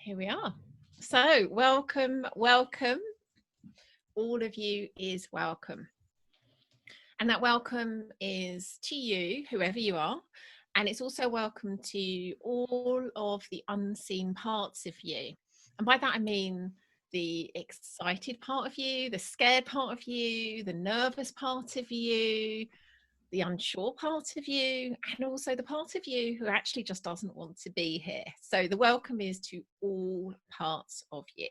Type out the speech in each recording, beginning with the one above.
Here we are. So welcome, welcome. All of you is welcome. And that welcome is to you, whoever you are. And it's also welcome to all of the unseen parts of you. And by that, I mean the excited part of you, the scared part of you, the nervous part of you, the unsure part of you, and also the part of you who actually just doesn't want to be here. So the welcome is to all parts of you.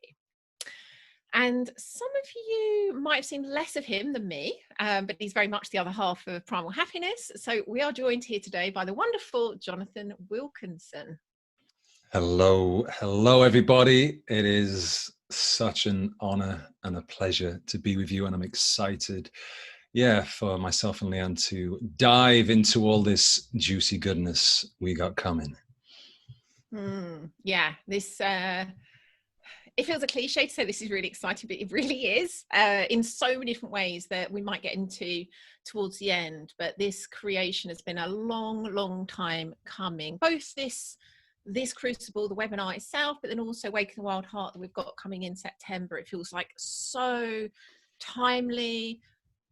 And some of you might have seen less of him than me, but he's very much the other half of Primal Happiness. So we are joined here today by the wonderful Jonathan Wilkinson. Hello everybody. It is such an honor and a pleasure to be with you, and I'm excited, for myself and Leanne to dive into all this juicy goodness we got coming. This it feels a cliche to say this is really exciting, but it really is in so many different ways that we might get into towards the end. But this creation has been a long time coming, both this crucible, the webinar itself, but then also Waking the Wild Heart that we've got coming in September. It feels like so timely,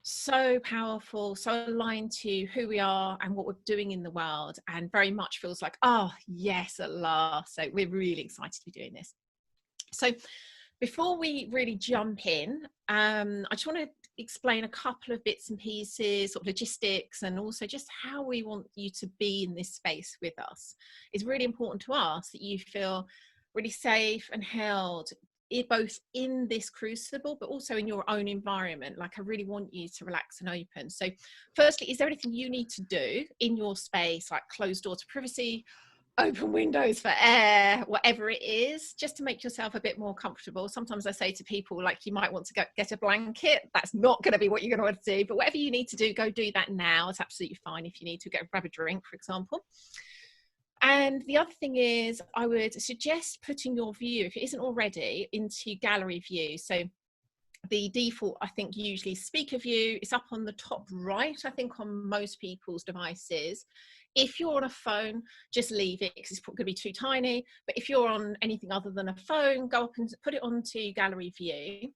so powerful, so aligned to who we are and what we're doing in the world, and very much feels like, oh yes, at last. So we're really excited to be doing this. So before we really jump in, I just want to explain a couple of bits and pieces, sort of logistics, and also just how we want you to be in this space with us. It's really important to us that you feel really safe and held, both in this crucible, but also in your own environment. Like, I really want you to relax and open. So firstly, is there anything you need to do in your space, like closed door to privacy, open windows for air, whatever it is, just to make yourself a bit more comfortable? Sometimes I say to people, like, you might want to get a blanket. That's not going to be what you're going to want to do, but whatever you need to do, go do that now. It's absolutely fine. If you need to grab a drink, for example. And the other thing is, I would suggest putting your view, if it isn't already, into gallery view. So the default, I think, usually speaker view is up on the top right, I think, on most people's devices. If you're on a phone, just leave it because it's going to be too tiny. But if you're on anything other than a phone, go up and put it onto gallery view.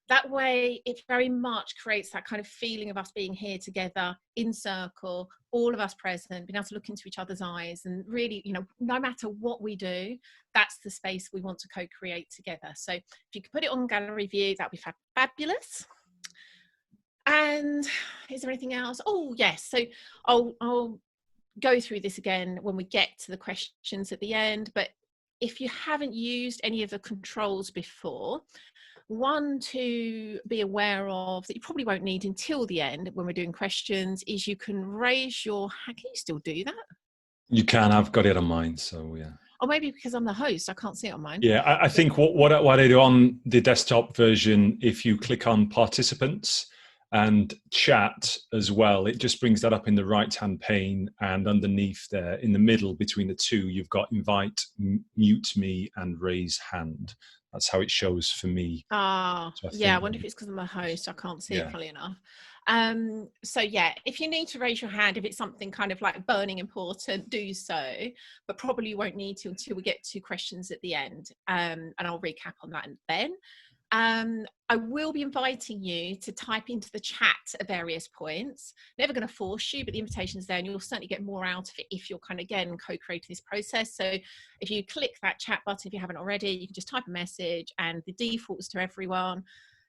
That way, it very much creates that kind of feeling of us being here together in circle, all of us present, being able to look into each other's eyes, and really, no matter what we do, that's the space we want to co-create together. So if you could put it on gallery view, that'd be fabulous. And is there anything else? Oh, yes. So I'll go through this again when we get to the questions at the end. But if you haven't used any of the controls before, one to be aware of that you probably won't need until the end when we're doing questions is you can raise your hand. Can you still do that? You can. I've got it on mine, so yeah. Or maybe because I'm the host, I can't see it on mine. Yeah, I think what I do on the desktop version, if you click on participants and chat as well, it just brings that up in the right-hand pane, and underneath there, in the middle between the two, you've got invite, mute me, and raise hand. That's how it shows for me. I wonder if it's because I'm a host, I can't see it, funnily enough. So yeah, if you need to raise your hand, if it's something kind of like burning important, do so, but probably you won't need to until we get to questions at the end, and I'll recap on that then. I will be inviting you to type into the chat at various points. Never going to force you, but the invitation's there, and you'll certainly get more out of it if you're kind of, again, co-creating this process. So if you click that chat button, if you haven't already, you can just type a message, and the default is to everyone.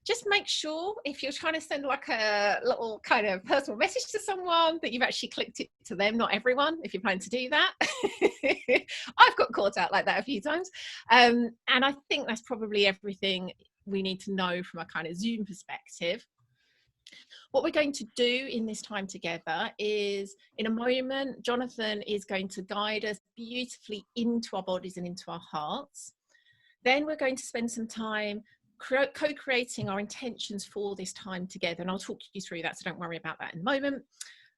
Just make sure, if you're trying to send like a little kind of personal message to someone, that you've actually clicked it to them, not everyone, if you're planning to do that. I've got caught out like that a few times. And I think that's probably everything we need to know from a kind of Zoom perspective. What we're going to do in this time together is, in a moment, Jonathan is going to guide us beautifully into our bodies and into our hearts. Then we're going to spend some time co-creating our intentions for this time together, and I'll talk you through that, so don't worry about that in a moment.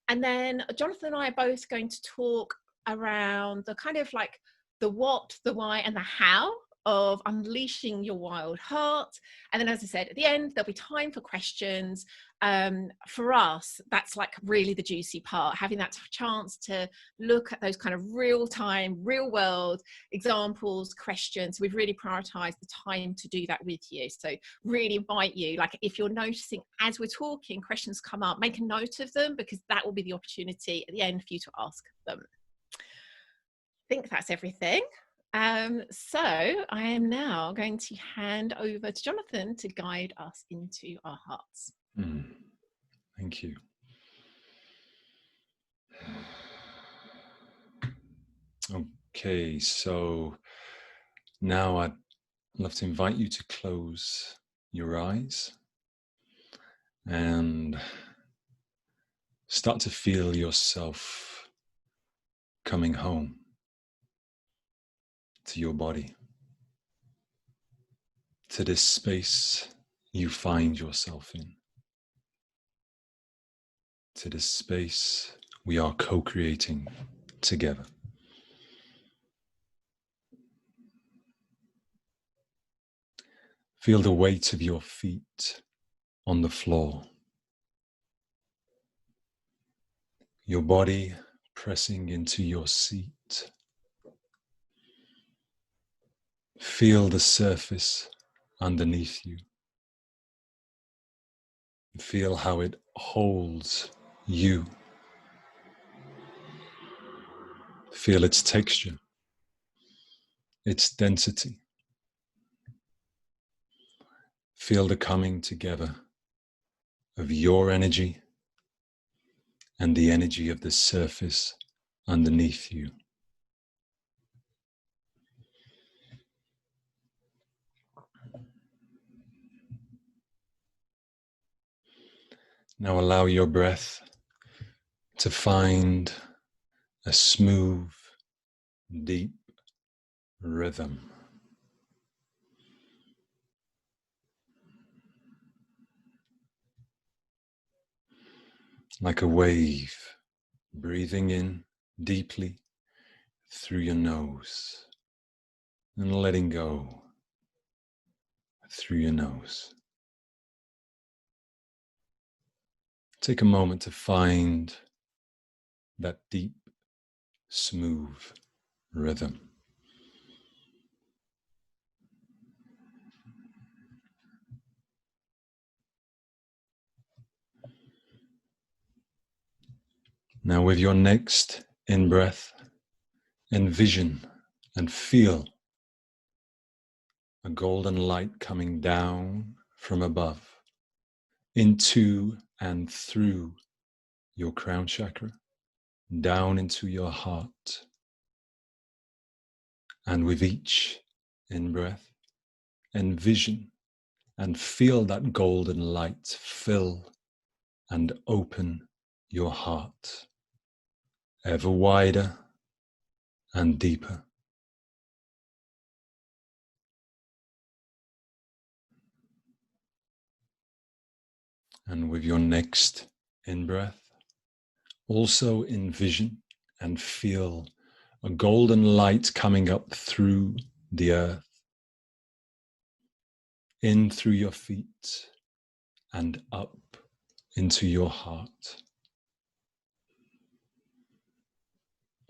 And then Jonathan and I are both going to talk around the kind of like the what, the why, and the how of unleashing your wild heart. And then, as I said, at the end, there'll be time for questions. For us, that's like really the juicy part, having that chance to look at those kind of real-time, real-world examples, questions. We've really prioritized the time to do that with you. So really invite you, like if you're noticing as we're talking, questions come up, make a note of them, because that will be the opportunity at the end for you to ask them. I think that's everything. So I am now going to hand over to Jonathan to guide us into our hearts. Thank you. Okay, so now I'd love to invite you to close your eyes and start to feel yourself coming home to your body, to this space you find yourself in, to this space we are co-creating together. Feel the weight of your feet on the floor, your body pressing into your seat. Feel the surface underneath you. Feel how it holds you. Feel its texture, its density. Feel the coming together of your energy and the energy of the surface underneath you. Now allow your breath to find a smooth, deep rhythm. Like a wave, breathing in deeply through your nose and letting go through your nose. Take a moment to find that deep, smooth rhythm. Now with your next in-breath, envision and feel a golden light coming down from above into and through your crown chakra, down into your heart. And with each in-breath, envision and feel that golden light fill and open your heart ever wider and deeper. And with your next in-breath, also envision and feel a golden light coming up through the earth, in through your feet and up into your heart.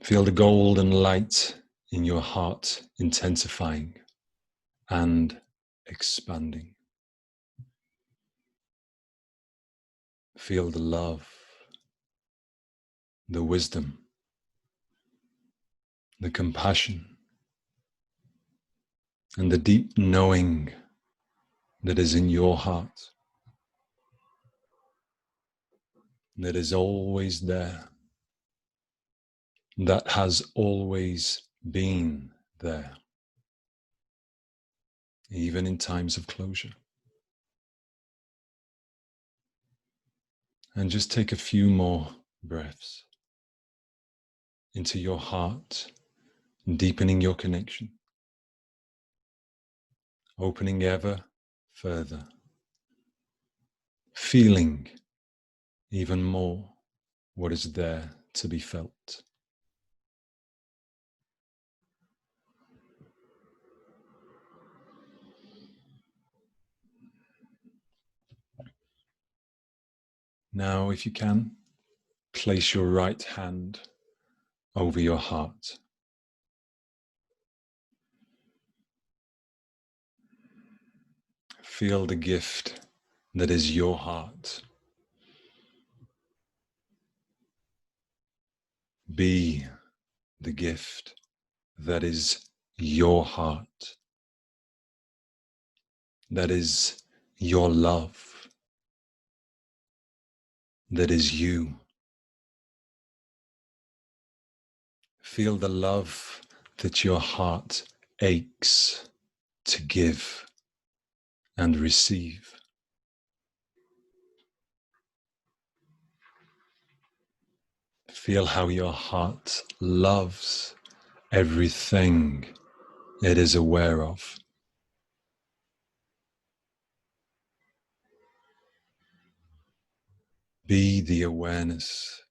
Feel the golden light in your heart intensifying and expanding. Feel the love, the wisdom, the compassion, and the deep knowing that is in your heart, that is always there, that has always been there, even in times of closure. And just take a few more breaths into your heart, deepening your connection, opening ever further, feeling even more what is there to be felt. Now, if you can, place your right hand over your heart. Feel the gift that is your heart. Be the gift that is your heart. That is your love. That is you. Feel the love that your heart aches to give and receive. Feel how your heart loves everything it is aware of. Be the awareness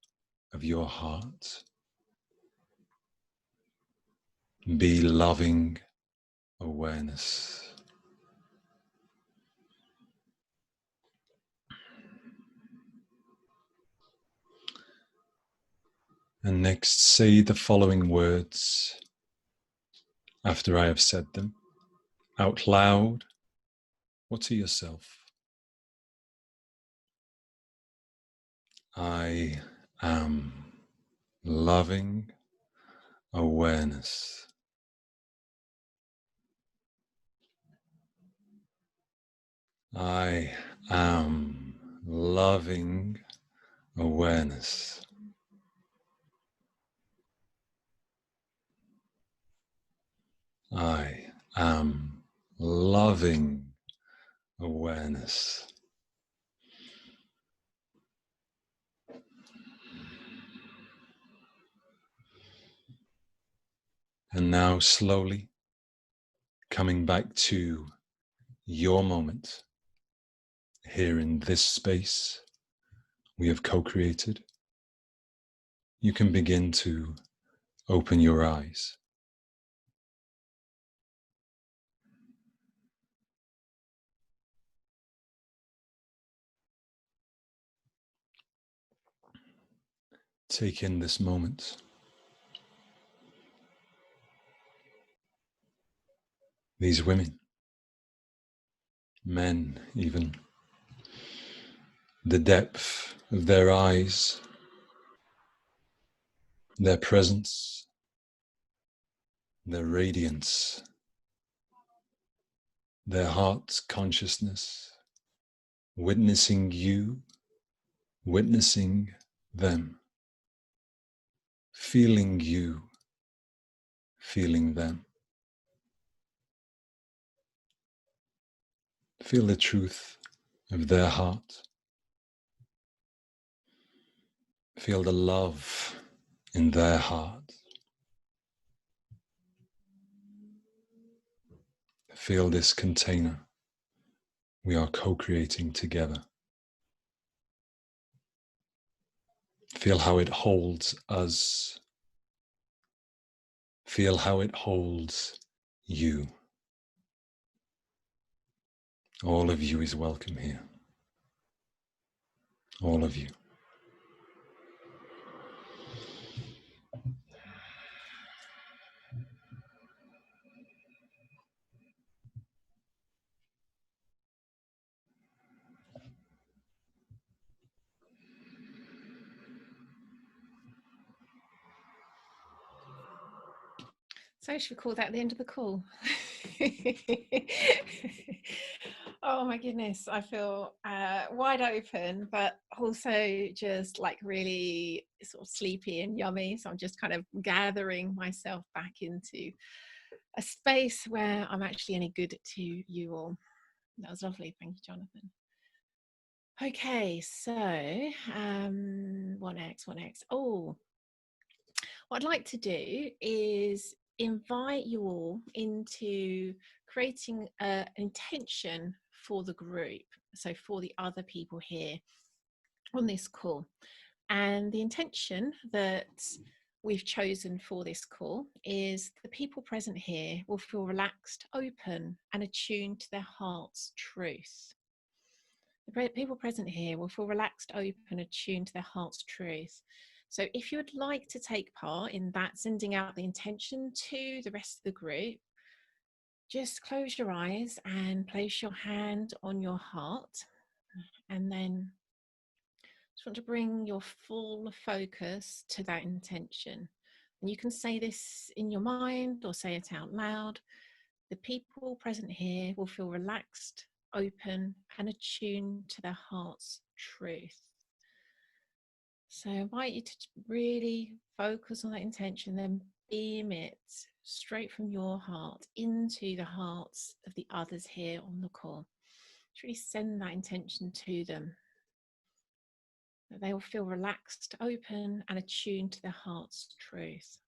of your heart. Be loving awareness. And next, say the following words after I have said them, out loud or to yourself. I am loving awareness. I am loving awareness. I am loving awareness. And now slowly coming back to your moment here in this space we have co-created, you can begin to open your eyes. Take in this moment. These women, men even, the depth of their eyes, their presence, their radiance, their heart's consciousness, witnessing you, witnessing them, feeling you, feeling them. Feel the truth of their heart. Feel the love in their heart. Feel this container we are co-creating together. Feel how it holds us. Feel how it holds you. All of you is welcome here. All of you. So should we call that the end of the call? Oh my goodness, I feel wide open, but also just like really sort of sleepy and yummy. So I'm just kind of gathering myself back into a space where I'm actually any good to you all. That was lovely. Thank you, Jonathan. Okay, so what next? Oh, what I'd like to do is invite you all into creating an intention for the group, so for the other people here on this call. And the intention that we've chosen for this call is the people present here will feel relaxed, open, and attuned to their heart's truth. The people present here will feel relaxed, open, attuned to their heart's truth. So if you would like to take part in that, sending out the intention to the rest of the group, just close your eyes and place your hand on your heart, and then just want to bring your full focus to that intention. And you can say this in your mind or say it out loud. The people present here will feel relaxed, open, and attuned to their heart's truth. So I invite you to really focus on that intention, then beam it straight from your heart into the hearts of the others here on the call. Just really send that intention to them, that they will feel relaxed, open, and attuned to their heart's truth.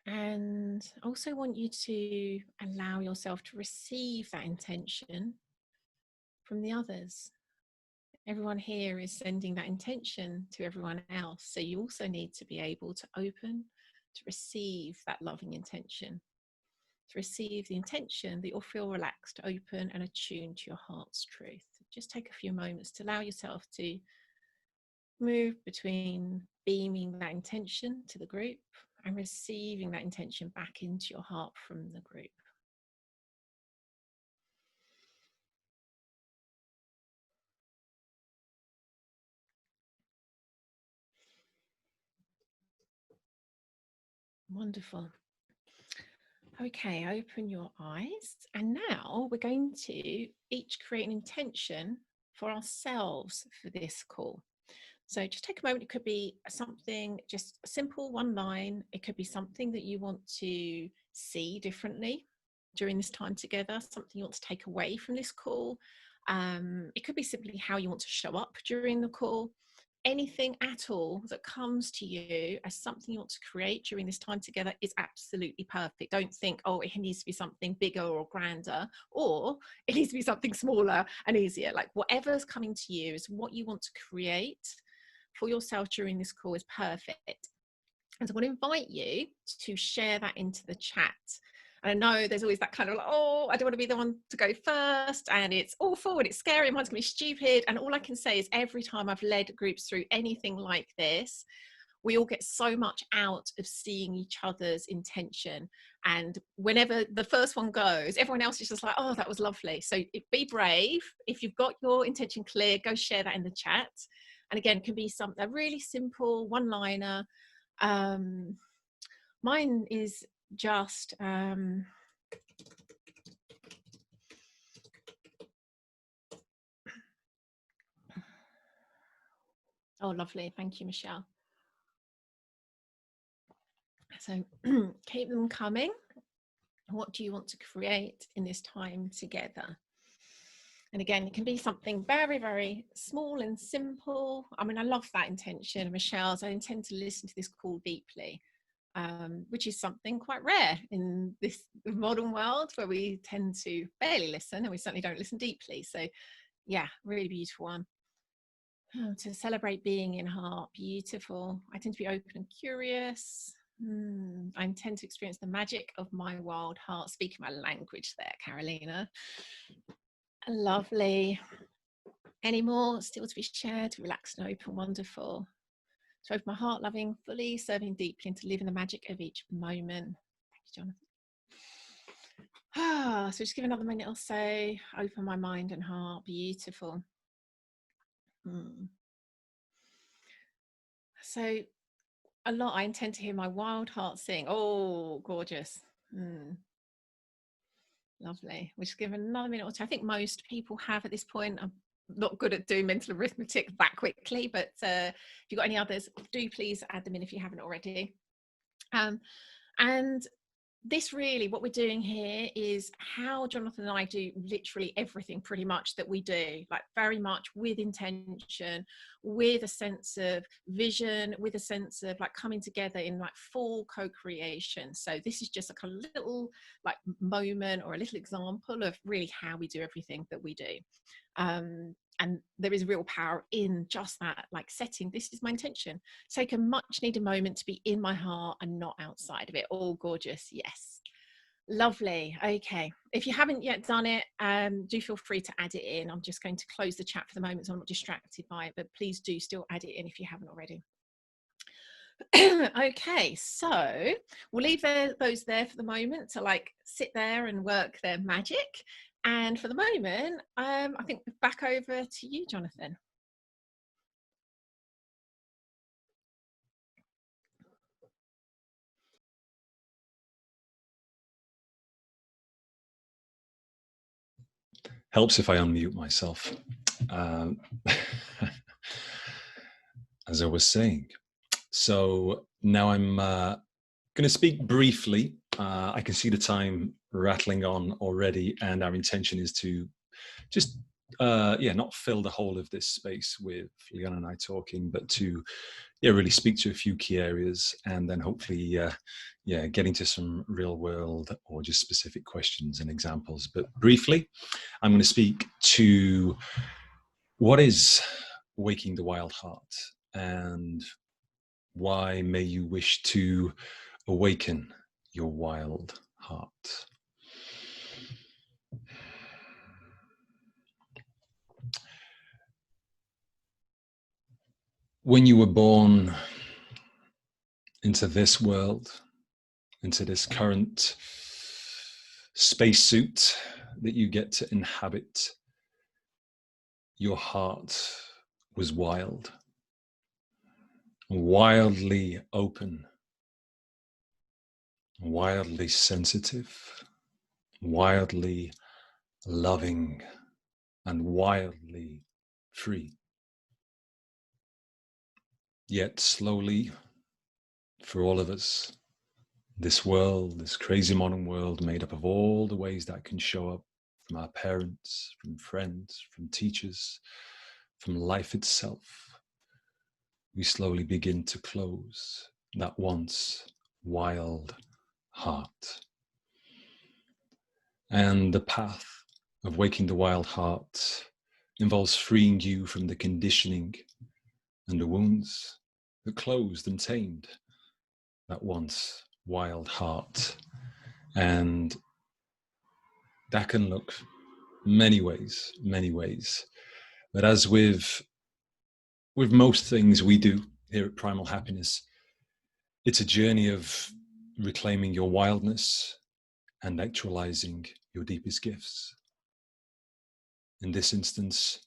And I also want you to allow yourself to receive that intention from the others. Everyone here is sending that intention to everyone else. So you also need to be able to open, to receive that loving intention, to receive the intention that you'll feel relaxed, open, and attuned to your heart's truth. Just take a few moments to allow yourself to move between beaming that intention to the group and receiving that intention back into your heart from the group. Wonderful. Okay, open your eyes. And now we're going to each create an intention for ourselves for this call. So just take a moment. It could be something, just a simple one line. It could be something that you want to see differently during this time together, something you want to take away from this call. It could be simply how you want to show up during the call. Anything at all that comes to you as something you want to create during this time together is absolutely perfect. Don't think, oh, it needs to be something bigger or grander, or it needs to be something smaller and easier. Like whatever's coming to you is what you want to create for yourself during this call is perfect. And so I want to invite you to share that into the chat. And I know there's always that kind of like, oh, I don't want to be the one to go first, and it's awful and it's scary and mine's going to be stupid. And all I can say is every time I've led groups through anything like this, we all get so much out of seeing each other's intention. And whenever the first one goes, everyone else is just like, oh, that was lovely. So be brave. If you've got your intention clear, go share that in the chat. And again, it can be something really simple, one-liner. Mine is just oh, lovely. Thank you, Michelle. So keep them coming. What do you want to create in this time together? And again, it can be something very, very small and simple. I mean, I love that intention, Michelle's. I intend to listen to this call deeply, which is something quite rare in this modern world where we tend to barely listen, and we certainly don't listen deeply. So yeah, really beautiful one. To celebrate being in heart, beautiful. I tend to be open and curious. I intend to experience the magic of my wild heart. Speaking my language there, Carolina. Lovely. Any more still to be shared? Relaxed and open, wonderful. To open my heart, loving, fully, serving deeply, and to live in the magic of each moment. Thank you, Jonathan. So just give another minute or so. Open my mind and heart. Beautiful. So a lot, I intend to hear my wild heart sing. Oh, gorgeous. Lovely. We'll just give another minute or two. I think most people have at this point. I'm not good at doing mental arithmetic that quickly, but if you've got any others, do please add them in if you haven't already. And this really, what we're doing here is how Jonathan and I do literally everything pretty much that we do, like very much with intention, with a sense of vision, with a sense of like coming together in like full co-creation. So this is just like a little like moment or a little example of really how we do everything that we do. And there is real power in just that, like setting, this is my intention. Take a much needed moment to be in my heart and not outside of it. All gorgeous, yes. Lovely. Okay. If you haven't yet done it, do feel free to add it in. I'm just going to close the chat for the moment so I'm not distracted by it, but please do still add it in if you haven't already. Okay, so we'll leave those there for the moment to like sit there and work their magic. And for the moment, I think back over to you, Jonathan. Helps if I unmute myself. As I was saying, so now I'm going to speak briefly. I can see the time rattling on already, and our intention is to just not fill the whole of this space with Leon and I talking, but to really speak to a few key areas, and then hopefully get into some real world or just specific questions and examples. But briefly, I'm going to speak to what is waking the wild heart, and why may you wish to awaken your wild heart. When you were born into this world, into this current spacesuit that you get to inhabit, your heart was wild, wildly open, wildly sensitive, wildly loving, and wildly free. Yet slowly, for all of us, this world, this crazy modern world made up of all the ways that can show up, from our parents, from friends, from teachers, from life itself, we slowly begin to close that once wild heart. And the path of waking the wild heart involves freeing you from the conditioning and the wounds that closed and tamed that once wild heart. And that can look many ways. But as with most things we do here at Primal Happiness, it's a journey of reclaiming your wildness and actualizing your deepest gifts. In this instance,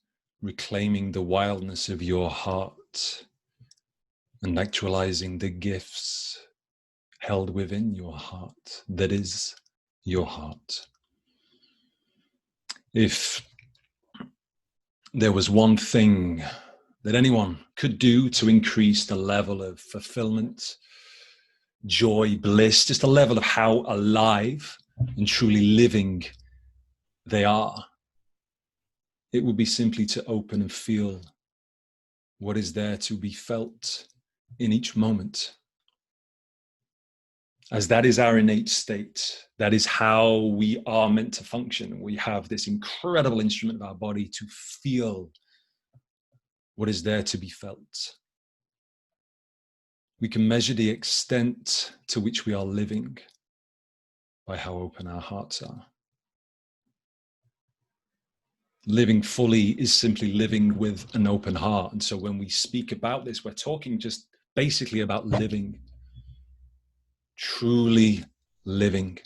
reclaiming the wildness of your heart and actualizing the gifts held within your heart, that is your heart. If there was one thing that anyone could do to increase the level of fulfillment, joy, bliss, just a level of how alive and truly living they are, it would be simply to open and feel what is there to be felt in each moment. As that is our innate state, that is how we are meant to function. We have this incredible instrument of our body to feel what is there to be felt. We can measure the extent to which we are living by how open our hearts are. Living fully is simply living with an open heart. And so when we speak about this, we're talking just basically about living, truly living.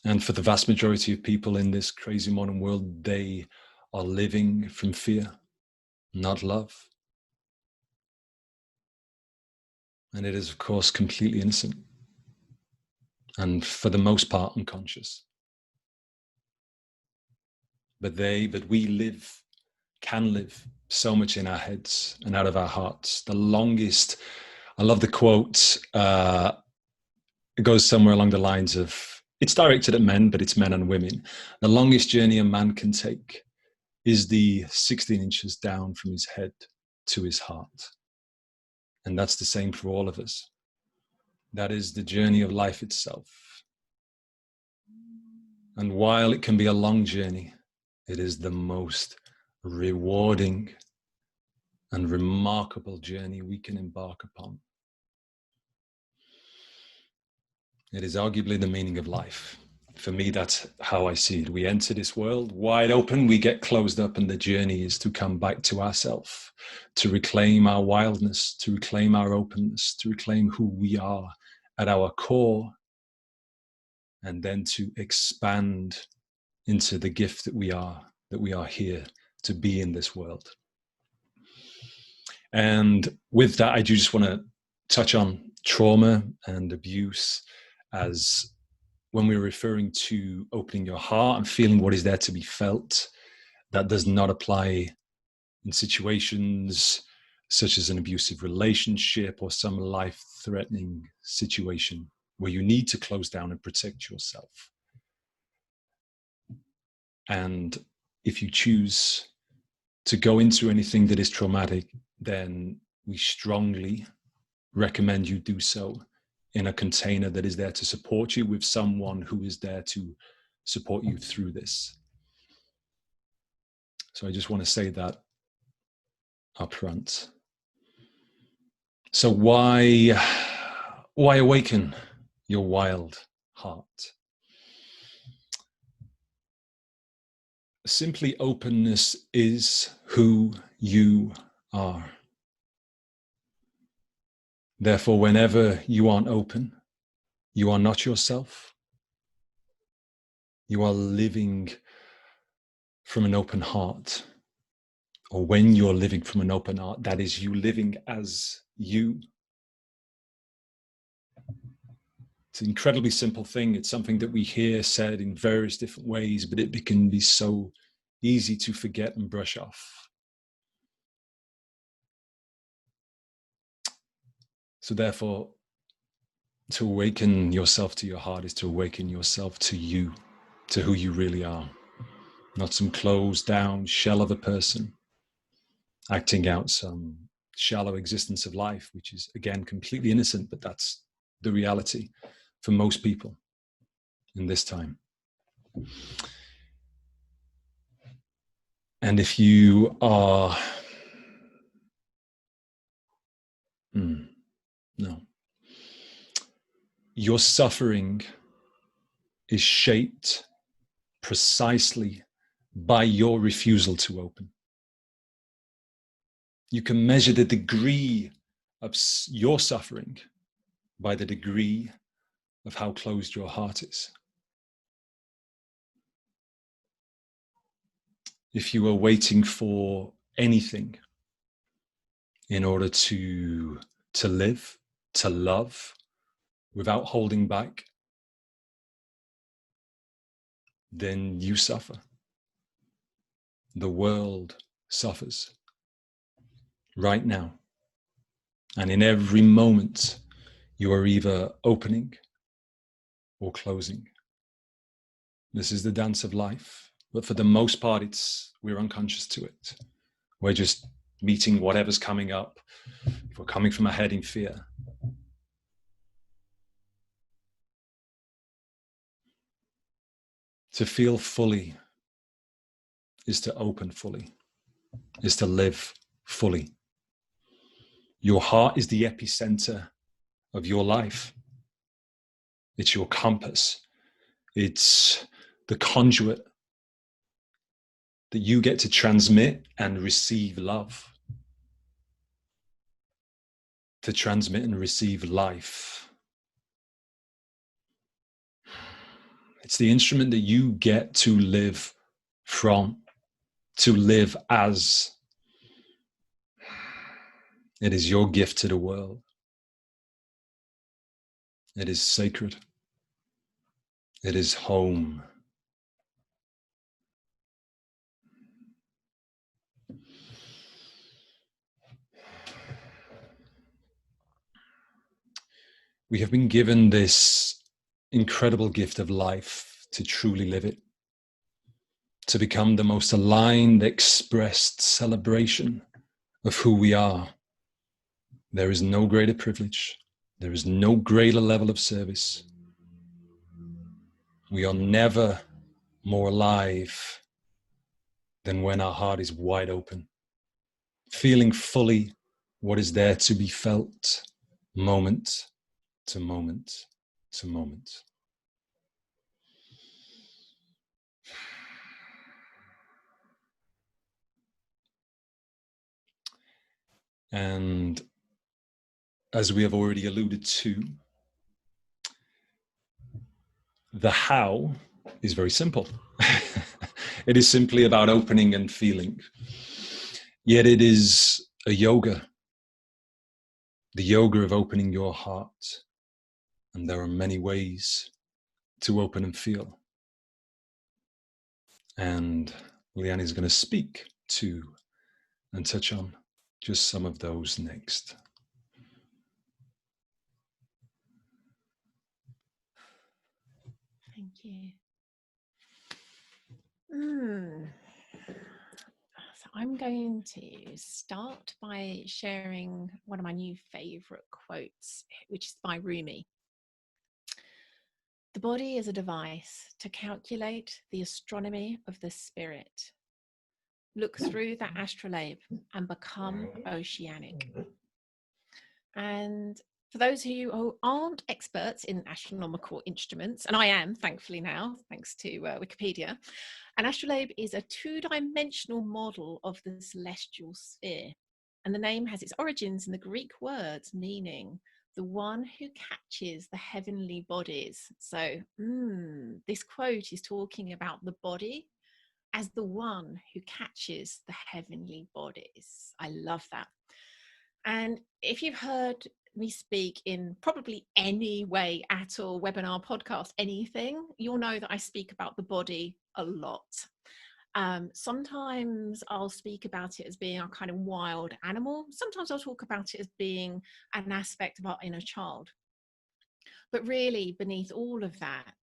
And for the vast majority of people in this crazy modern world, they are living from fear, not love. And it is, of course, completely innocent. And for the most part, unconscious. But we can live so much in our heads and out of our hearts. The longest, I love the quote, it goes somewhere along the lines of, it's directed at men, but it's men and women. The longest journey a man can take is the 16 inches down from his head to his heart. And that's the same for all of us. That is the journey of life itself. And while it can be a long journey, it is the most rewarding and remarkable journey we can embark upon. It is arguably the meaning of life. For me, that's how I see it. We enter this world wide open, we get closed up, and the journey is to come back to ourselves, to reclaim our wildness, to reclaim our openness, to reclaim who we are at our core, and then to expand into the gift that we are here to be in this world. And with that, I do just want to touch on trauma and abuse, as when we're referring to opening your heart and feeling what is there to be felt, that does not apply in situations such as an abusive relationship or some life-threatening situation where you need to close down and protect yourself. And if you choose to go into anything that is traumatic, then we strongly recommend you do so in a container that is there to support you, with someone who is there to support you through this. So I just want to say that up front. So why awaken your wild heart? Simply, openness is who you are. Therefore, whenever you aren't open, you are not yourself. You are living from an open heart. Or when you're living from an open heart, that is you living as you. It's an incredibly simple thing. It's something that we hear said in various different ways, but it can be so easy to forget and brush off. So therefore, to awaken yourself to your heart is to awaken yourself to you, to who you really are. Not some closed down shell of a person acting out some shallow existence of life, which is, again, completely innocent, but that's the reality for most people in this time. And if you are, no, your suffering is shaped precisely by your refusal to open. You can measure the degree of your suffering by the degree of how closed your heart is. If you are waiting for anything in order to live, to love, without holding back, then you suffer. The world suffers right now. And in every moment, you are either opening or closing. This is the dance of life. But for the most part, we're unconscious to it. We're just meeting whatever's coming up. If we're coming from ahead in fear. To feel fully is to open fully, is to live fully. Your heart is the epicenter of your life. It's your compass. It's the conduit that you get to transmit and receive love, to transmit and receive life. It's the instrument that you get to live from, to live as. It is your gift to the world. It is sacred. It is home. We have been given this incredible gift of life to truly live it, to become the most aligned, expressed celebration of who we are. There is no greater privilege. There is no greater level of service. We are never more alive than when our heart is wide open, feeling fully what is there to be felt moment to moment some moments. And as we have already alluded to, the how is very simple. It is simply about opening and feeling. Yet it is a yoga, the yoga of opening your heart. And there are many ways to open and feel. And Leanne is going to speak to and touch on just some of those next. Thank you. So I'm going to start by sharing one of my new favorite quotes, which is by Rumi. The body is a device to calculate the astronomy of the spirit. Look through the astrolabe and become oceanic. And for those who aren't experts in astronomical instruments, and I am, thankfully now, thanks to Wikipedia, an astrolabe is a two-dimensional model of the celestial sphere. And the name has its origins in the Greek words meaning the one who catches the heavenly bodies. So this quote is talking about the body as the one who catches the heavenly bodies. I love that. And if you've heard me speak in probably any way at all, webinar, podcast, anything, you'll know that I speak about the body a lot. Sometimes I'll speak about it as being a kind of wild animal. Sometimes I'll talk about it as being an aspect of our inner child. But really beneath all of that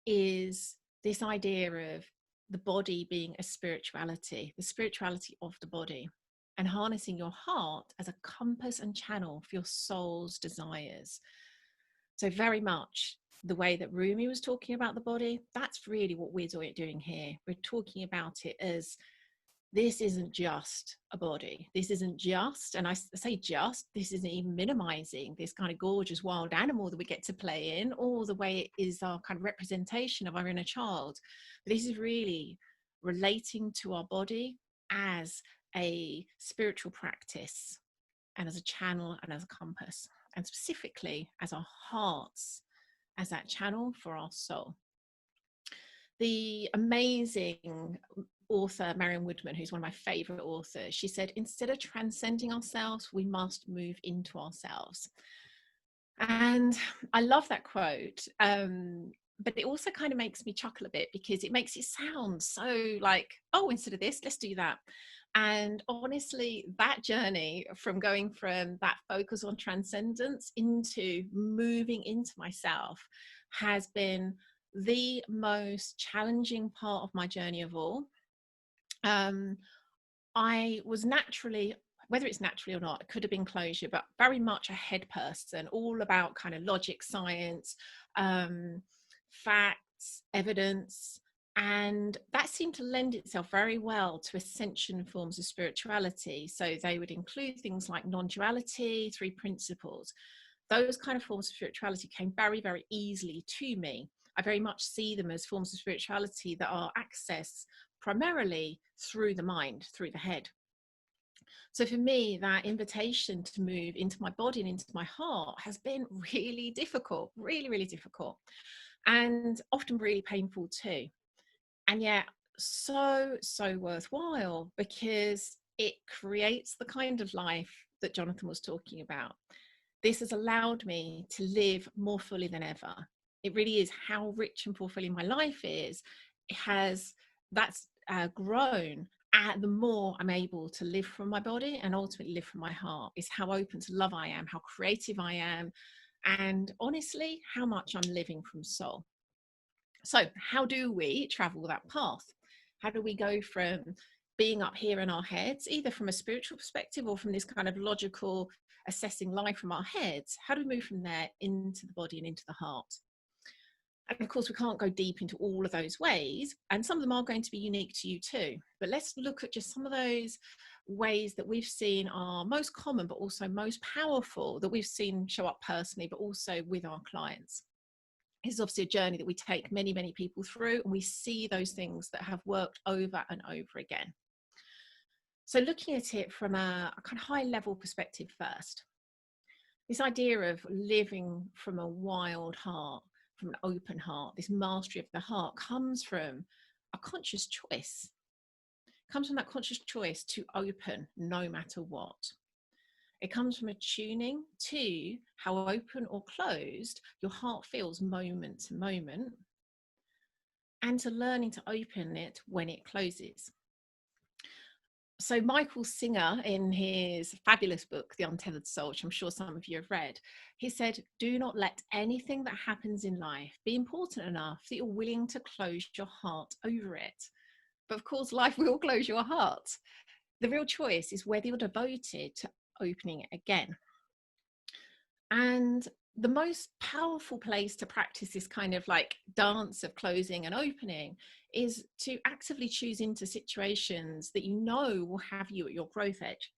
is this idea of the body being a spirituality, the spirituality of the body, and harnessing your heart as a compass and channel for your soul's desires. So very much the way that Rumi was talking about the body, that's really what we're doing here. We're talking about it as this isn't just a body. This isn't just, and I say just, this isn't even minimizing this kind of gorgeous wild animal that we get to play in, or the way it is our kind of representation of our inner child. But this is really relating to our body as a spiritual practice and as a channel and as a compass, and specifically as our hearts as that channel for our soul. The amazing author Marion Woodman, who's one of my favorite authors, she said, instead of transcending ourselves, we must move into ourselves. And I love that quote. But it also kind of makes me chuckle a bit because it makes it sound so like, oh, instead of this, let's do that. And honestly, that journey from going from that focus on transcendence into moving into myself has been the most challenging part of my journey of all. I was naturally, whether it's naturally or not, it could have been closure, but very much a head person, all about kind of logic, science, facts, evidence. And that seemed to lend itself very well to ascension forms of spirituality. So they would include things like non-duality, three principles. Those kind of forms of spirituality came very, very easily to me. I very much see them as forms of spirituality that are accessed primarily through the mind, through the head. So for me, that invitation to move into my body and into my heart has been really difficult, really, really difficult, and often really painful too. And yet so worthwhile, because it creates the kind of life that Jonathan was talking about. This has allowed me to live more fully than ever. It really is how rich and fulfilling my life is. That's grown the more I'm able to live from my body and ultimately live from my heart. Is how open to love I am, how creative I am, and honestly, how much I'm living from soul. So how do we travel that path? How do we go from being up here in our heads, either from a spiritual perspective or from this kind of logical assessing life from our heads? How do we move from there into the body and into the heart? And of course, we can't go deep into all of those ways, and some of them are going to be unique to you too. But let's look at just some of those ways that we've seen are most common, but also most powerful, that we've seen show up personally, but also with our clients. This is obviously a journey that we take many, many people through, and we see those things that have worked over and over again. So looking at it from a kind of high level perspective first, this idea of living from a wild heart, from an open heart, this mastery of the heart comes from a conscious choice. It comes from that conscious choice to open no matter what. It comes from attuning to how open or closed your heart feels moment to moment, and to learning to open it when it closes. So Michael Singer, in his fabulous book, The Untethered Soul, which I'm sure some of you have read, he said, do not let anything that happens in life be important enough that you're willing to close your heart over it. But of course, life will close your heart. The real choice is whether you're devoted to opening it again. And the most powerful place to practice this kind of like dance of closing and opening is to actively choose into situations that you know will have you at your growth edge.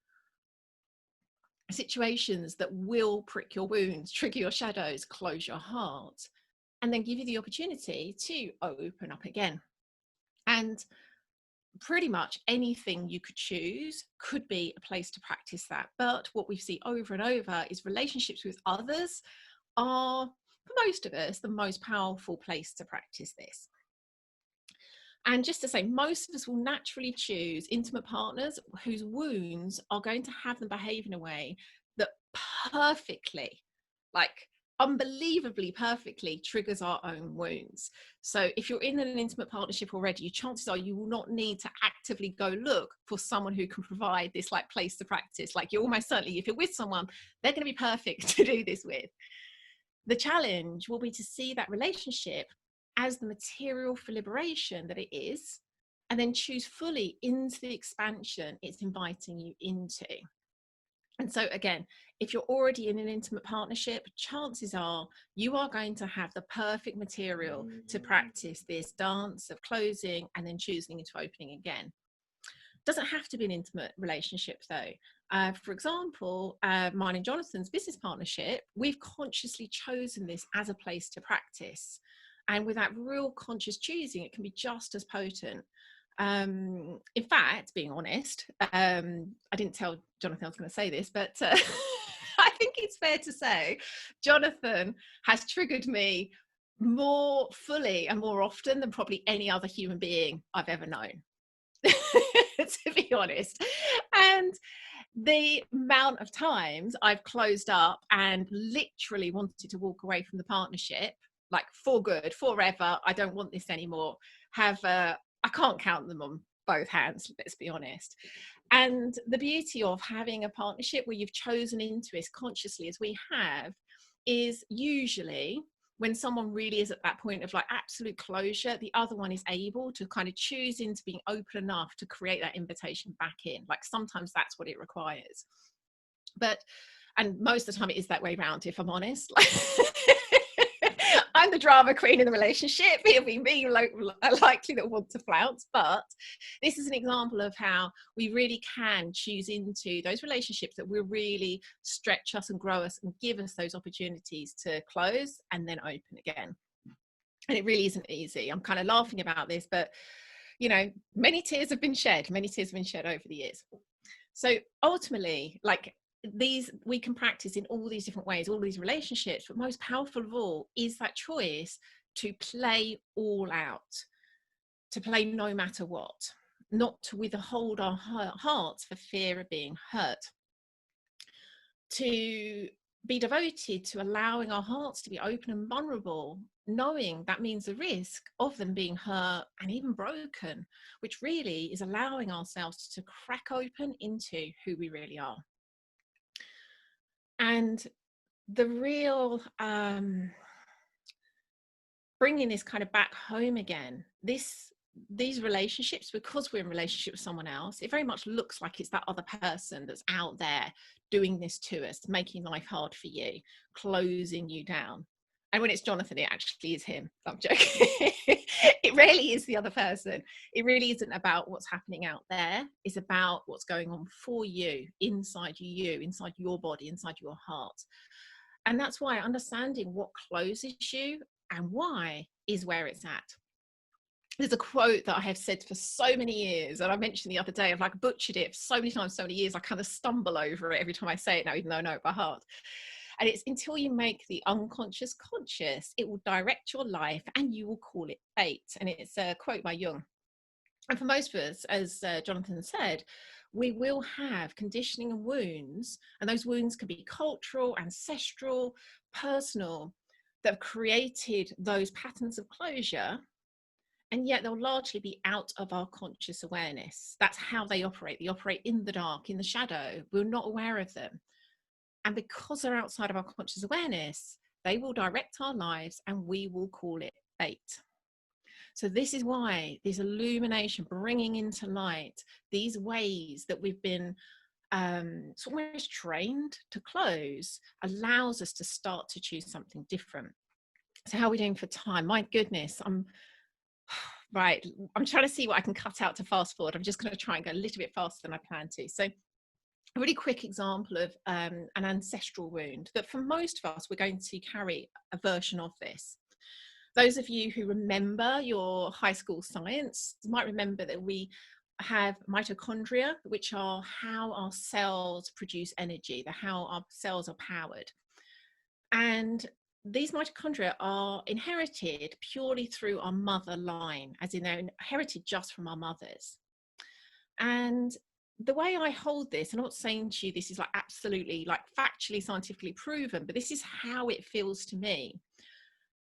Situations that will prick your wounds, trigger your shadows, close your heart, and then give you the opportunity to open up again. And pretty much anything you could choose could be a place to practice that. But what we see over and over is relationships with others are, for most of us, the most powerful place to practice this. And just to say, most of us will naturally choose intimate partners whose wounds are going to have them behave in a way that perfectly, like unbelievably perfectly, triggers our own wounds. So if you're in an intimate partnership already, chances are you will not need to actively go look for someone who can provide this like place to practice. Like you almost certainly, if you're with someone, they're going to be perfect to do this with. The challenge will be to see that relationship as the material for liberation that it is, and then choose fully into the expansion it's inviting you into. And so again, if you're already in an intimate partnership, chances are you are going to have the perfect material to practice this dance of closing and then choosing into opening again. Doesn't have to be an intimate relationship though. For example, mine and Jonathan's business partnership, we've consciously chosen this as a place to practice. And with that real conscious choosing, it can be just as potent. In fact, being honest, I didn't tell Jonathan I was going to say this, but I think it's fair to say Jonathan has triggered me more fully and more often than probably any other human being I've ever known. To be honest. And the amount of times I've closed up and literally wanted to walk away from the partnership, like for good, forever, I don't want this anymore, I can't count them on both hands, let's be honest. And the beauty of having a partnership where you've chosen into it consciously as we have is usually when someone really is at that point of like absolute closure, the other one is able to kind of choose into being open enough to create that invitation back in. Like sometimes that's what it requires. And most of the time it is that way around, if I'm honest. I'm the drama queen in the relationship. It'll be me likely that will want to flounce. But this is an example of how we really can choose into those relationships that will really stretch us and grow us and give us those opportunities to close and then open again. And it really isn't easy. I'm kind of laughing about this, but you know, many tears have been shed over the years. So ultimately, like, these we can practice in all these different ways, all these relationships, but most powerful of all is that choice to play all out, to play no matter what, not to withhold our hearts for fear of being hurt, to be devoted to allowing our hearts to be open and vulnerable, knowing that means the risk of them being hurt and even broken, which really is allowing ourselves to crack open into who we really are. And the real bringing this kind of back home again, these relationships, because we're in relationship with someone else, it very much looks like it's that other person that's out there doing this to us, making life hard for you, closing you down. And when it's Jonathan, it actually is him. I'm joking. It really is the other person. It really isn't about what's happening out there. It's about what's going on for you, inside your body, inside your heart. And that's why understanding what closes you and why is where it's at. There's a quote that I have said for so many years, and I mentioned the other day, I've like butchered it so many times, so many years, I kind of stumble over it every time I say it now, even though I know it by heart. And it's, until you make the unconscious conscious, it will direct your life and you will call it fate. And it's a quote by Jung. And for most of us, as Jonathan said, we will have conditioning and wounds, and those wounds can be cultural, ancestral, personal, that have created those patterns of closure, and yet they'll largely be out of our conscious awareness. That's how they operate. They operate in the dark, in the shadow. We're not aware of them. And because they're outside of our conscious awareness, they will direct our lives and we will call it fate. So this is why this illumination, bringing into light these ways that we've been almost trained to close, allows us to start to choose something different. So how are we doing for time? My goodness, I'm trying to see what I can cut out to fast forward. I'm just going to try and go a little bit faster than I plan to. So a really quick example of an ancestral wound that for most of us, we're going to carry a version of this. Those of you who remember your high school science might remember that we have mitochondria, which are how our cells produce energy, how our cells are powered. And these mitochondria are inherited purely through our mother line, as in they're inherited just from our mothers. And the way I hold this, I'm not saying to you this is like absolutely like factually scientifically proven, but this is how it feels to me.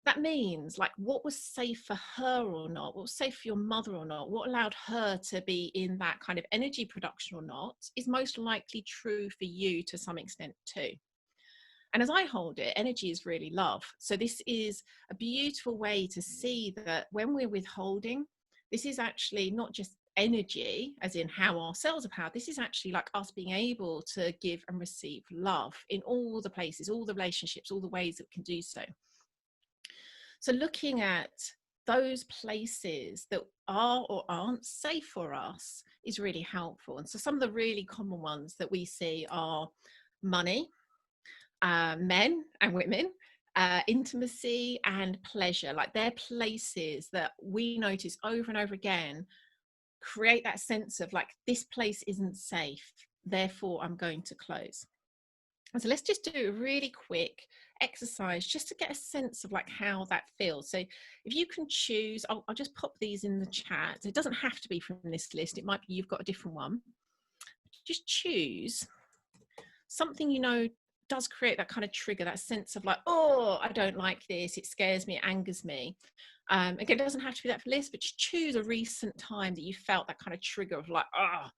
That means like what was safe for her or not, what was safe for your mother or not, what allowed her to be in that kind of energy production or not, is most likely true for you to some extent too. And as I hold it, energy is really love. So this is a beautiful way to see that when we're withholding, this is actually not just energy, as in how our cells are powered. This is actually like us being able to give and receive love in all the places, all the relationships, all the ways that we can do so. So looking at those places that are or aren't safe for us is really helpful. And so some of the really common ones that we see are money, men and women, intimacy and pleasure. Like they're places that we notice over and over again create that sense of like, this place isn't safe, therefore I'm going to close. And so let's just do a really quick exercise just to get a sense of like how that feels. So if you can choose, I'll just pop these in the chat. It doesn't have to be from this list. It might be you've got a different one. Just choose something you know does create that kind of trigger, that sense of like, oh, I don't like this, it scares me, it angers me. Again, it doesn't have to be that for list, but just choose a recent time that you felt that kind of trigger of like, ah.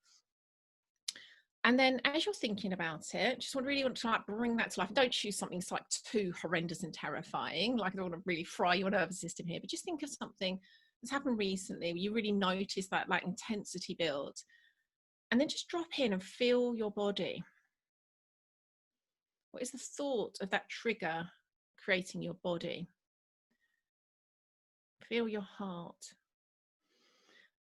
And then as you're thinking about it, just really want to like bring that to life. Don't choose something that's like too horrendous and terrifying. Like I don't want to really fry your nervous system here, but just think of something that's happened recently where you really notice that like intensity build. And then just drop in and feel your body. What is the thought of that trigger creating your body? Feel your heart.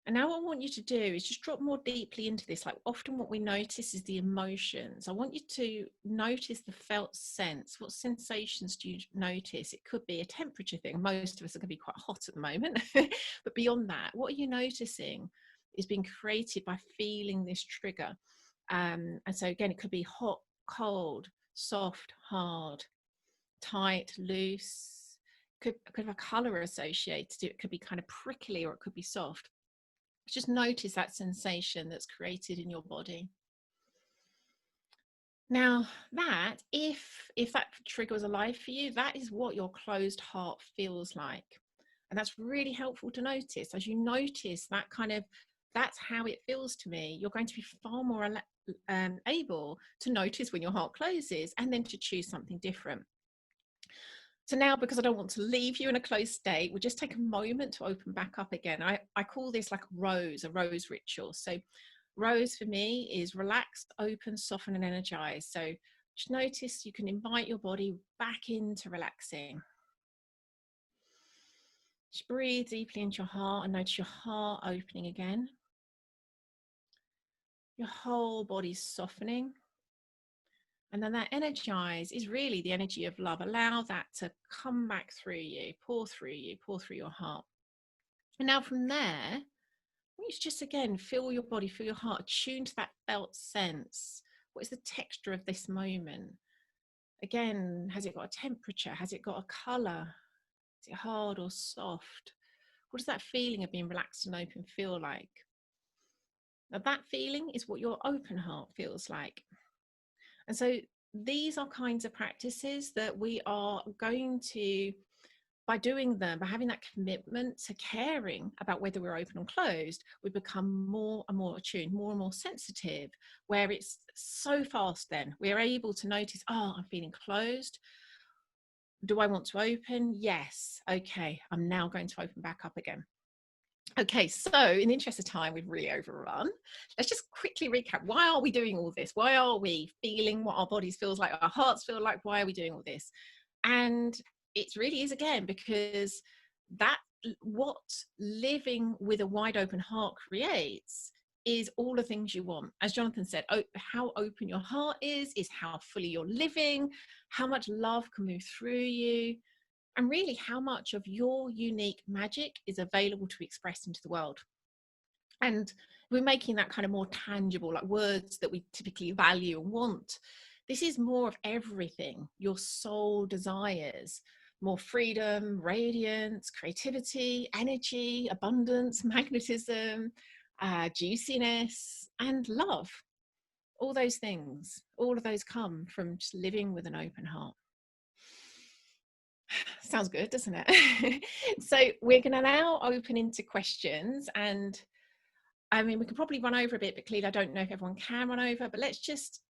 And now what I want you to do is just drop more deeply into this. Like often what we notice is the emotions. I want you to notice the felt sense. What sensations do you notice? It could be a temperature thing. Most of us are going to be quite hot at the moment. But beyond that, what are you noticing is being created by feeling this trigger? And so again, it could be hot, cold, soft, hard, tight, loose. Could have a color associated to it. It could be kind of prickly or it could be soft. Just notice that sensation that's created in your body. Now that, if that trigger was alive for you, that is what your closed heart feels like. And that's really helpful to notice. As you notice that kind of, that's how it feels to me, you're going to be far more able to notice when your heart closes and then to choose something different. So now, because I don't want to leave you in a closed state, we'll just take a moment to open back up again. I call this like a rose ritual. So rose for me is relaxed, open, soften and energized. So just notice you can invite your body back into relaxing. Just breathe deeply into your heart and notice your heart opening again. Your whole body's softening. And then that energize is really the energy of love. Allow that to come back through you, pour through you, pour through your heart. And now from there, it's just, again, feel your body, feel your heart, attune to that felt sense. What is the texture of this moment? Again, has it got a temperature? Has it got a color? Is it hard or soft? What does that feeling of being relaxed and open feel like? Now, that feeling is what your open heart feels like. And so these are kinds of practices that we are going to, by doing them, by having that commitment to caring about whether we're open or closed, we become more and more attuned, more and more sensitive, where it's so fast then. We're able to notice, oh, I'm feeling closed. Do I want to open? Yes. Okay, I'm now going to open back up again. Okay, so in the interest of time, we've really overrun. Let's just quickly recap. Why are we doing all this? Why are we feeling what our bodies feels like, our hearts feel like? Why are we doing all this? And it really is, again, because that what living with a wide open heart creates is all the things you want. As Jonathan said, how open your heart is how fully you're living, how much love can move through you, and really how much of your unique magic is available to express into the world. And we're making that kind of more tangible, like words that we typically value and want. This is more of everything your soul desires: more freedom, radiance, creativity, energy, abundance, magnetism, juiciness, and love. All those things, all of those come from just living with an open heart. Sounds good, doesn't it? So we're going to now open into questions, and I mean, we can probably run over a bit, but clearly I don't know if everyone can run over, but let's just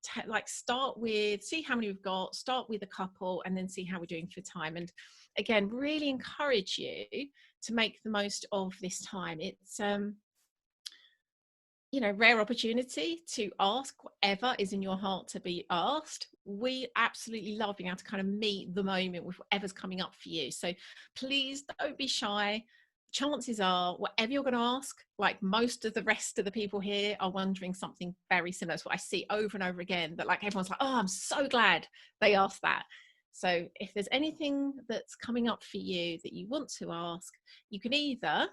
start with, see how many we've got, start with a couple, and then see how we're doing for time. And again, really encourage you to make the most of this time. It's rare opportunity to ask whatever is in your heart to be asked. We absolutely love being able to kind of meet the moment with whatever's coming up for you. So please don't be shy. Chances are, whatever you're going to ask, like most of the rest of the people here are wondering something very similar. That's what I see over and over again, that like everyone's like, oh, I'm so glad they asked that. So if there's anything that's coming up for you that you want to ask, you can either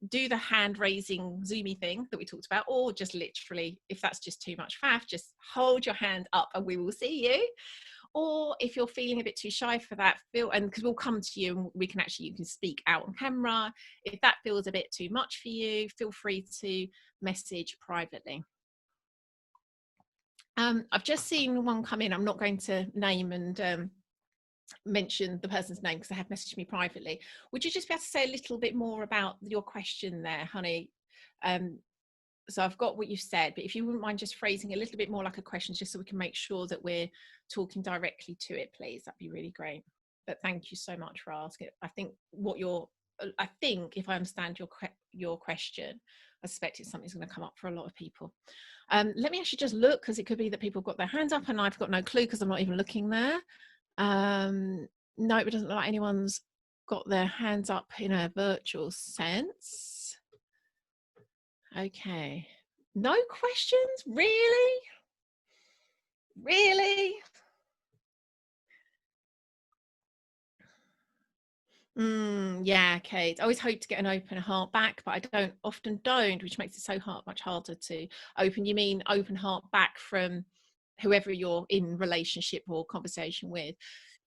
do the hand raising zoomy thing that we talked about, or just literally, if that's just too much faff, just hold your hand up and we will see you. Or if you're feeling a bit too shy for that, and because we'll come to you and you can speak out on camera. If that feels a bit too much for you, feel free to message privately. I've just seen one come in. I'm not going to name and mention the person's name because they have messaged me privately. Would you just be able to say a little bit more about your question there, honey? So I've got what you've said, but if you wouldn't mind just phrasing a little bit more like a question, just so we can make sure that we're talking directly to it, please. That'd be really great. But thank you so much for asking. I think if I understand your question, I suspect it's something that's going to come up for a lot of people. Let me actually just look, because it could be that people have got their hands up and I've got no clue because I'm not even looking there. No, it doesn't look like anyone's got their hands up in a virtual sense. Okay, no questions? Really? Yeah, Kate, I always hope to get an open heart back, but I often don't, which makes it so much harder to open. You mean open heart back from whoever you're in relationship or conversation with?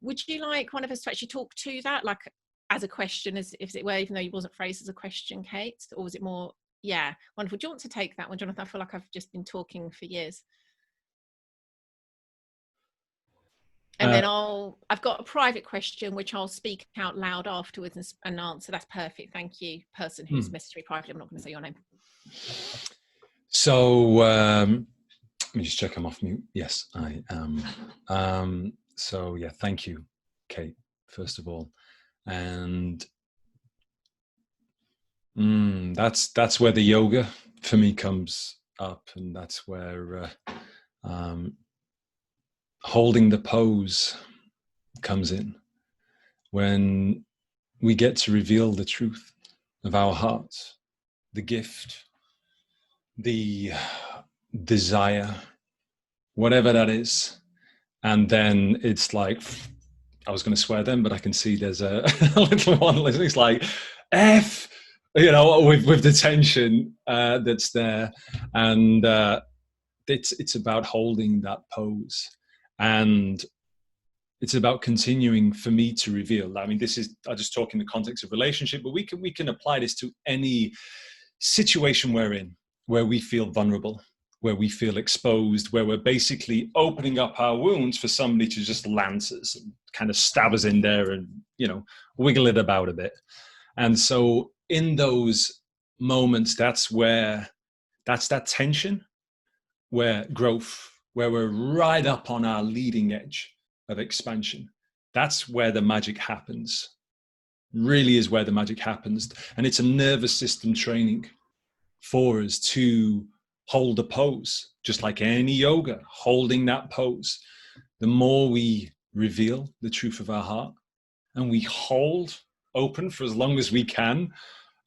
Would you like one of us to actually talk to that, like as a question, as if it were, even though it wasn't phrased as a question, Kate? Or was it more, yeah, wonderful. Do you want to take that one, Jonathan? I feel like I've just been talking for years. And then I've got a private question, which I'll speak out loud afterwards and answer. That's perfect. Thank you, person who's messaged me privately. I'm not going to say your name. So let me just check I'm off mute. Yes, I am. So yeah, thank you, Kate, first of all. And that's where the yoga for me comes up, and that's where holding the pose comes in, when we get to reveal the truth of our hearts, the gift, the desire whatever that is. And then it's like, I was going to swear then, but I can see there's a, a little one listening. It's like, F, you know, with the tension that's there. And it's about holding that pose. And it's about continuing for me to reveal. I mean, this is, I just talk in the context of relationship, but we can apply this to any situation we're in, where we feel vulnerable, where we feel exposed, where we're basically opening up our wounds for somebody to just lance us and kind of stab us in there and, you know, wiggle it about a bit. And so in those moments, that's that tension, where growth, where we're right up on our leading edge of expansion. That's where the magic happens. Really is where the magic happens. And it's a nervous system training for us to hold a pose, just like any yoga, holding that pose. The more we reveal the truth of our heart and we hold open for as long as we can,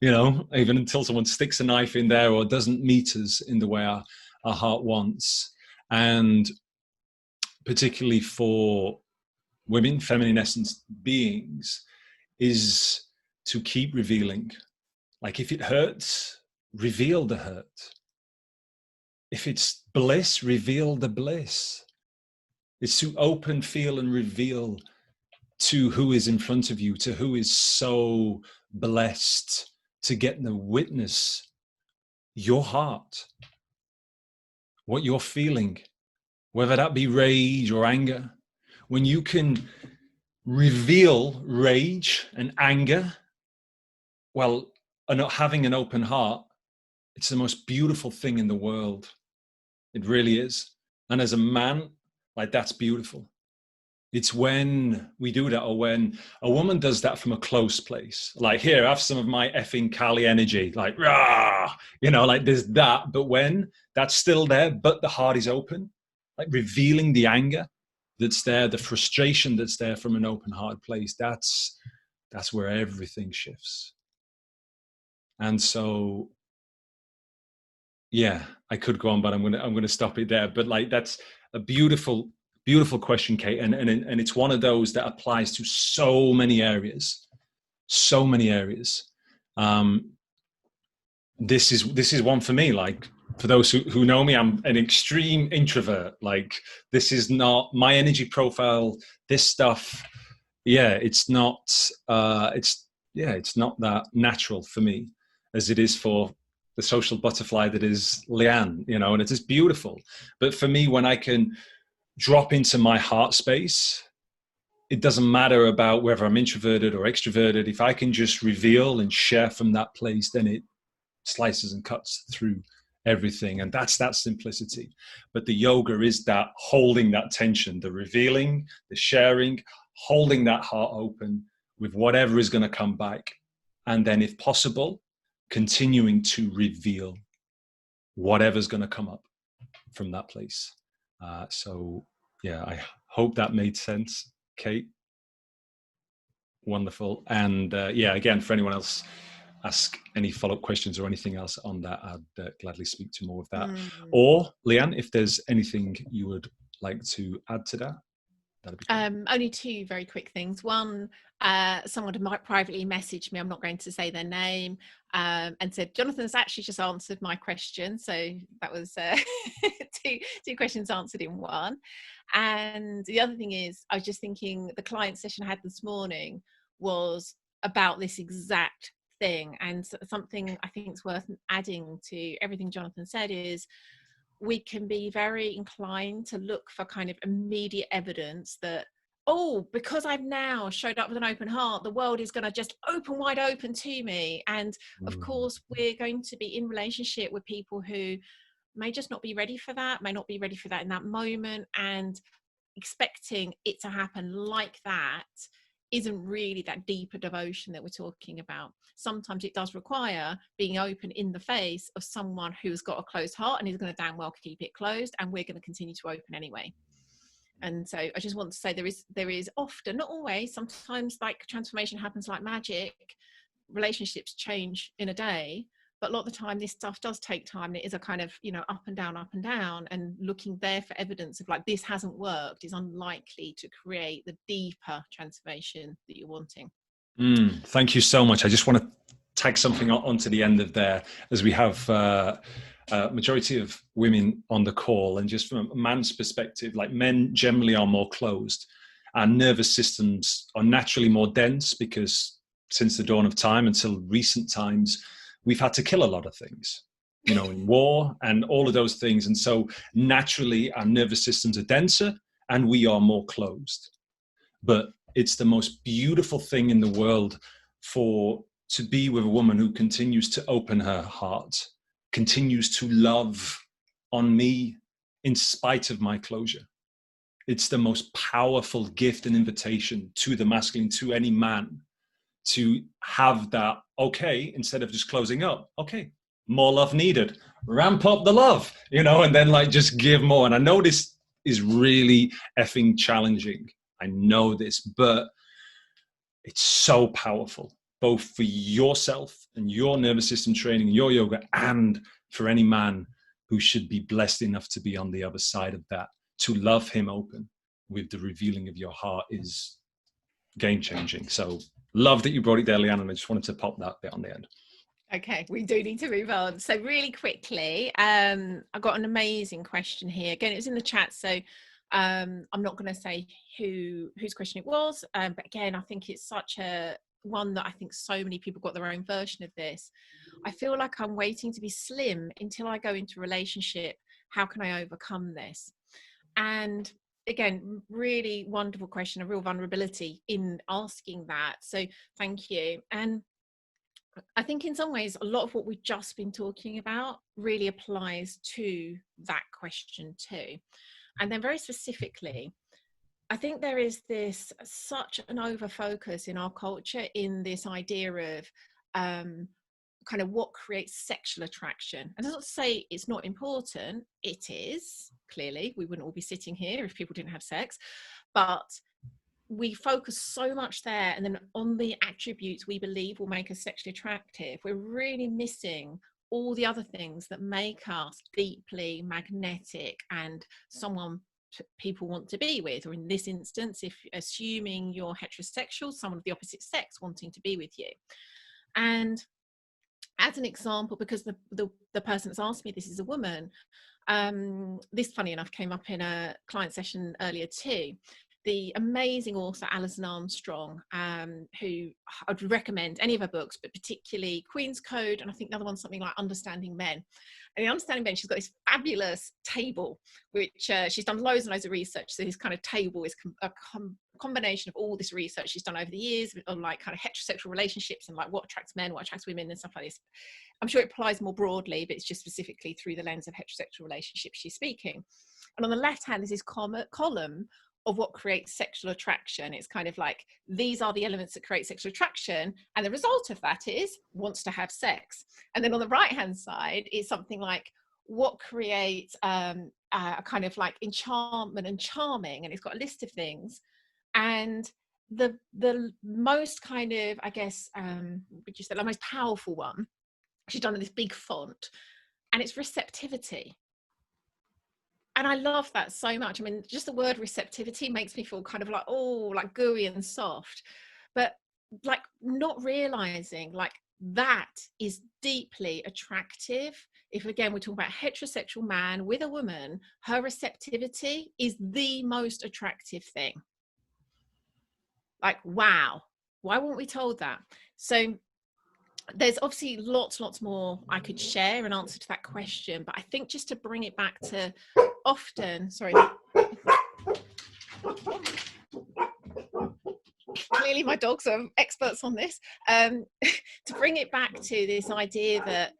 you know, even until someone sticks a knife in there or doesn't meet us in the way our heart wants. And particularly for women, feminine essence beings, is to keep revealing. Like if it hurts, reveal the hurt. If it's bliss, reveal the bliss. It's to open, feel, and reveal to who is in front of you, to who is so blessed to get the witness your heart, what you're feeling, whether that be rage or anger. When you can reveal rage and anger, well, having an open heart, it's the most beautiful thing in the world. It really is. And as a man, like, that's beautiful. It's when we do that, or when a woman does that from a close place. Like, here, have some of my effing Kali energy, like, rah, you know, like there's that. But when that's still there, but the heart is open, like revealing the anger that's there, the frustration that's there from an open heart place, that's where everything shifts. And so, yeah, I could go on, but I'm gonna stop it there. But like, that's a beautiful question, Kate, and it's one of those that applies to so many areas. This is one for me. Like, for those who know me, I'm an extreme introvert. Like, this is not my energy profile. This stuff, yeah, it's not not that natural for me as it is for the social butterfly that is Leanne, you know, and it is beautiful. But for me, when I can drop into my heart space, it doesn't matter about whether I'm introverted or extroverted. If I can just reveal and share from that place, then it slices and cuts through everything. And that's that simplicity. But the yoga is that holding that tension, the revealing, the sharing, holding that heart open with whatever is going to come back. And then, if possible, continuing to reveal whatever's going to come up from that place. So yeah, I hope that made sense, Kate. Wonderful. And yeah, again, for anyone else, ask any follow-up questions or anything else on that, I'd gladly speak to more of that. Or Leanne, if there's anything you would like to add to that, that'd be great. Only two very quick things. One, someone might privately message me, I'm not going to say their name, and said, Jonathan's actually just answered my question. So that was two questions answered in one. And the other thing is, I was just thinking, the client session I had this morning was about this exact thing. And something I think is worth adding to everything Jonathan said is, we can be very inclined to look for kind of immediate evidence that, oh, because I've now showed up with an open heart, the world is going to just open wide open to me. And of course, we're going to be in relationship with people who may just not be ready for that, may not be ready for that in that moment. And expecting it to happen like that isn't really that deeper devotion that we're talking about. Sometimes it does require being open in the face of someone who's got a closed heart and is going to damn well keep it closed, and we're going to continue to open anyway. And so I just want to say there is often, not always, sometimes like transformation happens like magic, relationships change in a day, But a lot of the time this stuff does take time, and it is a kind of, you know, up and down, and looking there for evidence of like this hasn't worked is unlikely to create the deeper transformation that you're wanting. Thank you so much. I just want to tag something onto the end of there, as we have majority of women on the call, and just from a man's perspective, like men generally are more closed. Our nervous systems are naturally more dense because since the dawn of time until recent times, we've had to kill a lot of things, you know, in war and all of those things. And so naturally our nervous systems are denser and we are more closed. But it's the most beautiful thing in the world to be with a woman who continues to open her heart, continues to love on me in spite of my closure. It's the most powerful gift and invitation to the masculine, to any man, to have that, okay, instead of just closing up, okay, more love needed, ramp up the love, you know, and then like just give more. And I know this is really effing challenging. I know this, but it's so powerful, both for yourself and your nervous system training, your yoga, and for any man who should be blessed enough to be on the other side of that. To love him open with the revealing of your heart is game changing. So love that you brought it there, Leanne, and I just wanted to pop that bit on the end. Okay, we do need to move on. So really quickly, I got an amazing question here. Again, it was in the chat, so I'm not going to say whose question it was, but again, I think it's such a one that I think so many people got their own version of this. I feel like I'm waiting to be slim until I go into a relationship. How can I overcome this? And again, really wonderful question, a real vulnerability in asking that. So thank you. And I think in some ways, a lot of what we've just been talking about really applies to that question too. And then very specifically, I think there is this such an over focus in our culture in this idea of kind of what creates sexual attraction. And that's not to say it's not important. It is, clearly. We wouldn't all be sitting here if people didn't have sex. But we focus so much there, and then on the attributes we believe will make us sexually attractive. We're really missing all the other things that make us deeply magnetic and someone people want to be with, or in this instance, if assuming you're heterosexual, someone of the opposite sex wanting to be with you. And as an example, because the person that's asked me this is a woman, this, funny enough, came up in a client session earlier too. The amazing author Alison Armstrong, who I'd recommend any of her books, but particularly Queen's Code, and I think the other one's something like Understanding Men. And in Understanding Men, she's got this fabulous table, which she's done loads and loads of research. So this kind of table is a combination of all this research she's done over the years on like kind of heterosexual relationships and like what attracts men, what attracts women and stuff like this. I'm sure it applies more broadly, but it's just specifically through the lens of heterosexual relationships she's speaking. And on the left hand is this column of what creates sexual attraction. It's kind of like, these are the elements that create sexual attraction, and the result of that is wants to have sex. And then on the right hand side is something like what creates a kind of like enchantment and charming, and it's got a list of things. And the most kind of, I guess, would you say the most powerful one she's done in this big font, and it's receptivity. And I love that so much. I mean, just the word receptivity makes me feel kind of like, oh, like gooey and soft, but like not realizing like that is deeply attractive. If again, we're talking about a heterosexual man with a woman, her receptivity is the most attractive thing. Like, wow, why weren't we told that? So there's obviously lots more I could share in answer to that question, but I think just to bring it back to often, sorry, clearly my dogs are experts on this, to bring it back to this idea that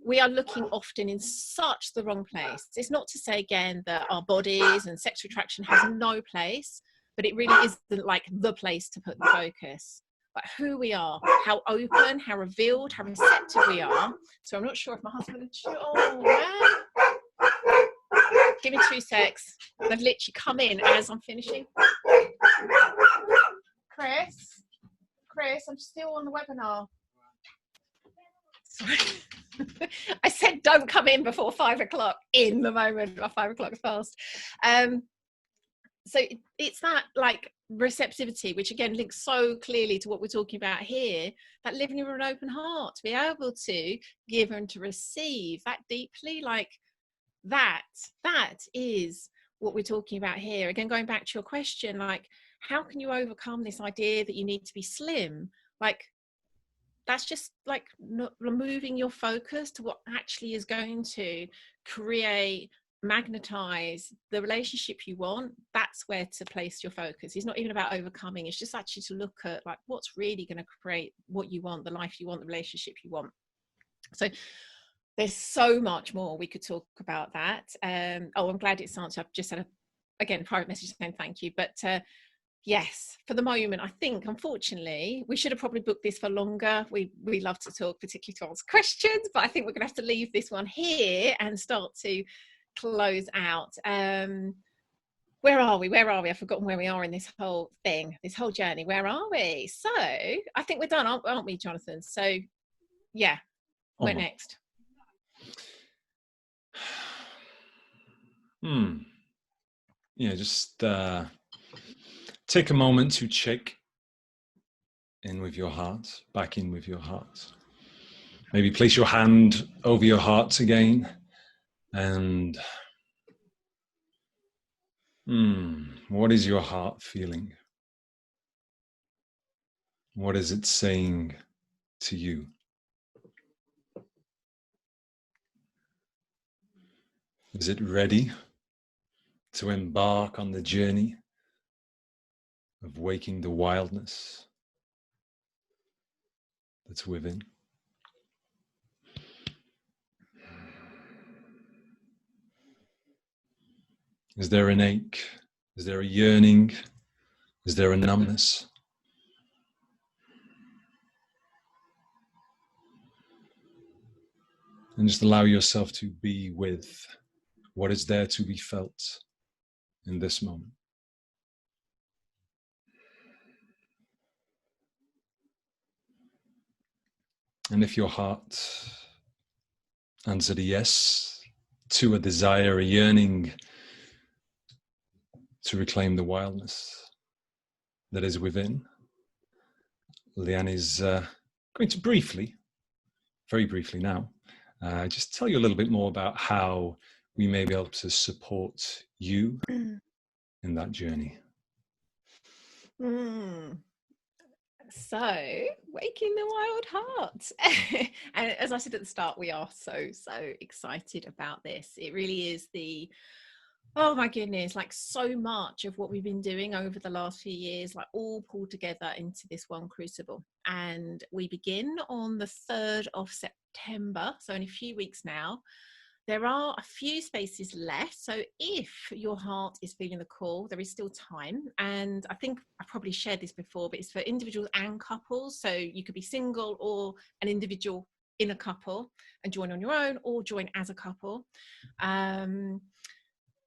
we are looking often in such the wrong place. It's not to say again that our bodies and sexual attraction has no place, but it really isn't like the place to put the focus. But who we are, how open, how revealed, how receptive we are. So I'm not sure if my husband would shoot. Oh, man. Give me 2 secs. They've literally come in as I'm finishing. Chris, I'm still on the webinar. I said don't come in before 5 o'clock in the moment, or 5 o'clock's past. So it's that like receptivity, which again links so clearly to what we're talking about here, that living with an open heart, to be able to give and to receive that deeply, like that is what we're talking about here. Again, going back to your question, like, how can you overcome this idea that you need to be slim? Like, that's just like removing your focus to what actually is going to create, magnetize the relationship you want. That's where to place your focus. It's not even about overcoming, it's just actually to look at like what's really going to create what you want, the life you want, the relationship you want. So there's so much more we could talk about that. I'm glad it's answered. I've just had a private message saying thank you, but yes, for the moment, I think, unfortunately, we should have probably booked this for longer. We love to talk, particularly to answer questions, but I think we're going to have to leave this one here and start to close out. Where are we? I've forgotten where we are in this whole thing, this whole journey. Where are we? So I think we're done, aren't we, Jonathan? So yeah, where next? Yeah, just take a moment to check in with your heart, back in with your heart. Maybe place your hand over your heart again, and what is your heart feeling? What is it saying to you? Is it ready to embark on the journey of waking the wildness that's within? Is there an ache? Is there a yearning? Is there a numbness? And just allow yourself to be with what is there to be felt in this moment. And if your heart answered a yes to a desire, a yearning to reclaim the wildness that is within, Leanne is going to briefly, very briefly now, just tell you a little bit more about how we may be able to support you in that journey. So, waking the wild heart. And as I said at the start, we are so excited about this. It really is oh my goodness, like so much of what we've been doing over the last few years, like all pulled together into this one crucible. And we begin on the 3rd of September, so in a few weeks now. There are a few spaces left, so if your heart is feeling the call, there is still time. And I think I probably shared this before, but it's for individuals and couples. So you could be single or an individual in a couple and join on your own, or join as a couple, for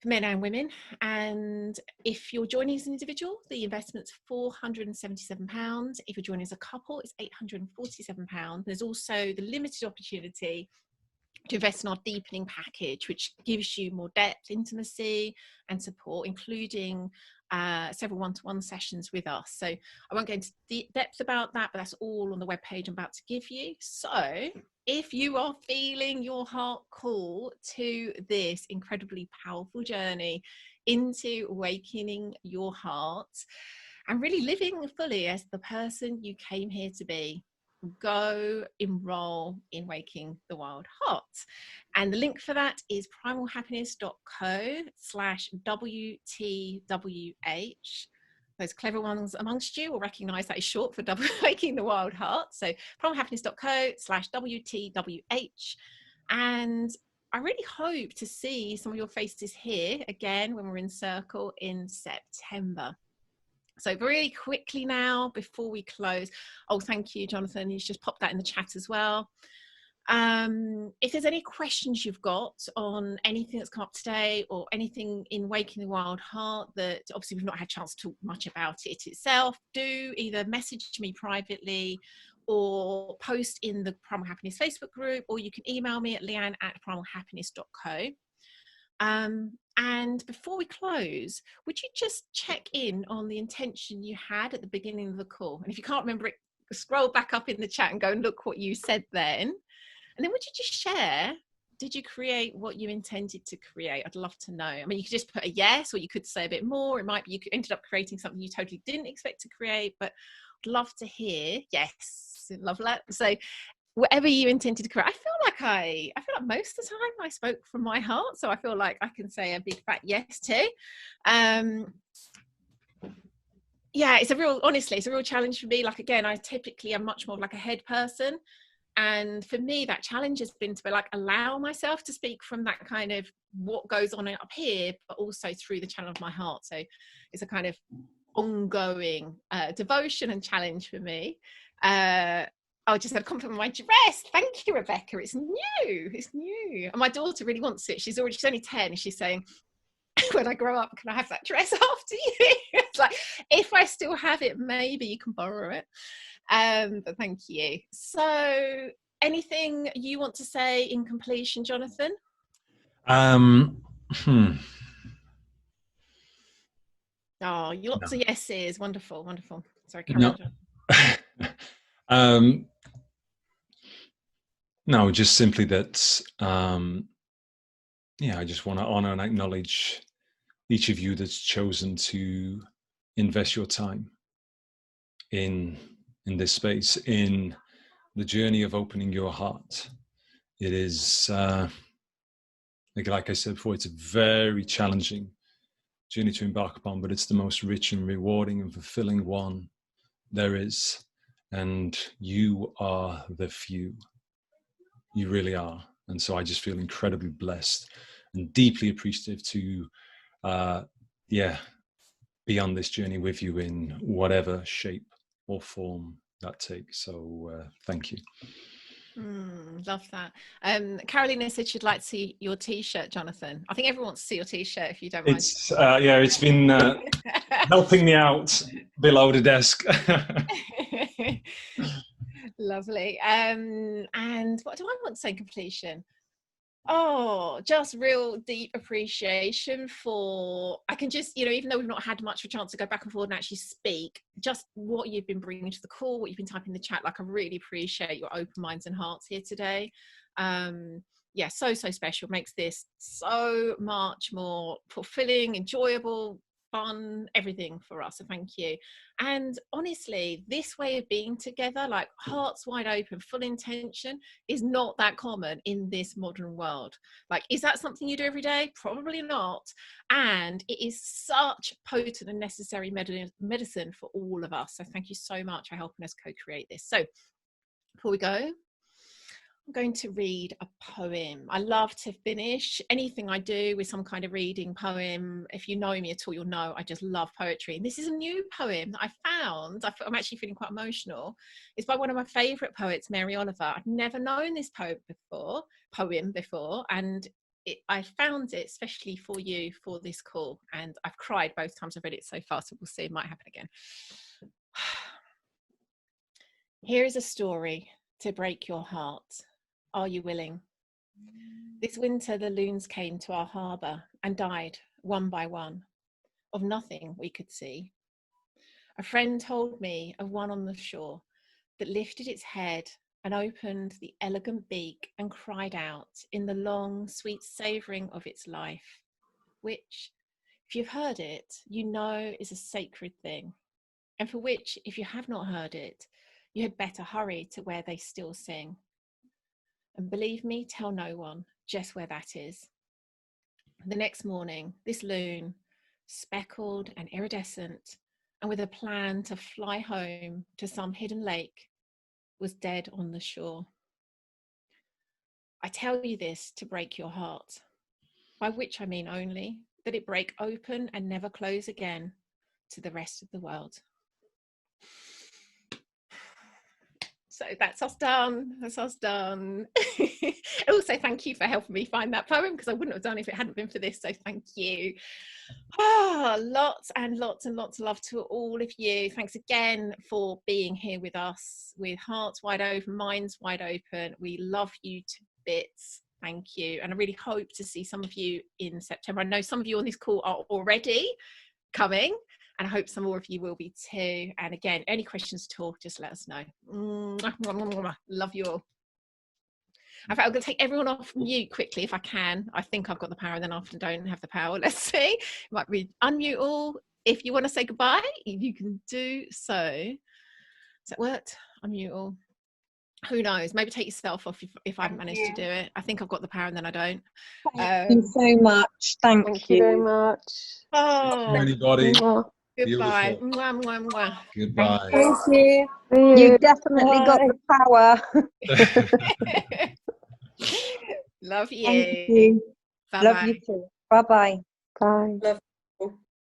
men and women. And if you're joining as an individual, the investment's £477. If you're joining as a couple, it's £847. There's also the limited opportunity to invest in our deepening package, which gives you more depth, intimacy and support, including several one-to-one sessions with us. So I won't go into depth about that, but that's all on the webpage I'm about to give you. So if you are feeling your heart call to this incredibly powerful journey into awakening your heart and really living fully as the person you came here to be, go enroll in Waking the Wild Heart. And the link for that is primalhappiness.co/WTWH. Those clever ones amongst you will recognize that is short for Waking the Wild Heart. So primalhappiness.co/WTWH. And I really hope to see some of your faces here again when we're in Circle in September. So very quickly now, before we close, thank you, Jonathan. He's just popped that in the chat as well. If there's any questions you've got on anything that's come up today, or anything in Waking the Wild Heart that obviously we've not had a chance to talk much about it itself, do either message me privately or post in the Primal Happiness Facebook group, or you can email me at leanne@primalhappiness.co. And before we close, would you just check in on the intention you had at the beginning of the call? And if you can't remember it, scroll back up in the chat and go and look what you said then. And then would you just share, did you create what you intended to create? I'd love to know. I mean, you could just put a yes, or you could say a bit more. It might be you ended up creating something you totally didn't expect to create, but I'd love to hear. Yes, love that. So whatever you intended to create. I feel like most of the time I spoke from my heart, so I feel like I can say a big fat yes too. Yeah, it's a real challenge for me. Like, again, I typically am much more like a head person, and for me that challenge has been to like allow myself to speak from that kind of what goes on up here, but also through the channel of my heart. So it's a kind of ongoing devotion and challenge for me. I just had a compliment on my dress. Thank you, Rebecca. It's new. And my daughter really wants it. She's only 10. And she's saying, when I grow up, can I have that dress after you? It's like, if I still have it, maybe you can borrow it. But thank you. So anything you want to say in completion, Jonathan? Oh, lots of yeses. Wonderful. Sorry, carry on. No, just simply that, I just want to honor and acknowledge each of you that's chosen to invest your time in this space, in the journey of opening your heart. It is, like I said before, it's a very challenging journey to embark upon, but it's the most rich and rewarding and fulfilling one there is. And you are the few. You really are. And so I just feel incredibly blessed and deeply appreciative to, be on this journey with you in whatever shape or form that takes. So thank you. Love that. Carolina said she'd like to see your t-shirt, Jonathan. I think everyone wants to see your t-shirt, if you don't mind. It's been helping me out below the desk. Lovely. And what do I want to say in completion? Oh, just real deep appreciation for, I can just, even though we've not had much of a chance to go back and forth and actually speak, just what you've been bringing to the call, what you've been typing in the chat, like I really appreciate your open minds and hearts here today. So special, makes this so much more fulfilling, enjoyable, fun, everything for us. So thank you. And honestly, this way of being together, like hearts wide open, full intention, is not that common in this modern world. Like, is that something you do every day? Probably not. And it is such potent and necessary medicine for all of us. So thank you so much for helping us co-create this. So before we go, I'm going to read a poem. I love to finish anything I do with some kind of reading poem. If you know me at all, you'll know I just love poetry. And this is a new poem that I found. I'm actually feeling quite emotional. It's by one of my favourite poets, Mary Oliver. I've never known this poem before, and I found it especially for you for this call. And I've cried both times I've read it so far, so we'll see, it might happen again. Here is a story to break your heart. Are you willing? This winter, the loons came to our harbour and died one by one, of nothing we could see. A friend told me of one on the shore that lifted its head and opened the elegant beak and cried out in the long, sweet savouring of its life, which, if you've heard it, you know is a sacred thing, and for which, if you have not heard it, you had better hurry to where they still sing. And believe me, tell no one just where that is. The next morning, this loon, speckled and iridescent, and with a plan to fly home to some hidden lake, was dead on the shore. I tell you this to break your heart, by which I mean only that it break open and never close again to the rest of the world. So that's us done. That's us done. Also, thank you for helping me find that poem, because I wouldn't have done it if it hadn't been for this. So thank you. Lots and lots and lots of love to all of you. Thanks again for being here with us, with hearts wide open, minds wide open. We love you to bits. Thank you. And I really hope to see some of you in September. I know some of you on this call are already coming, and I hope some more of you will be too. And again, any questions at all, just let us know. Love you all. In fact, I'm going to take everyone off mute quickly if I can. I think I've got the power, and then I often don't have the power. Let's see. Might be unmute all. If you want to say goodbye, you can do so. Has that worked? Unmute all. Who knows? Maybe take yourself off if I manage to do it. I think I've got the power, and then I don't. Thank you so much. Thank you very much. Oh, Anybody? goodbye. Beautiful. Mwah, mwah, mwah. Goodbye. Thank you. You definitely got the power. Love you. Thank you. Bye-bye. Love you too. Bye-bye. Bye. Love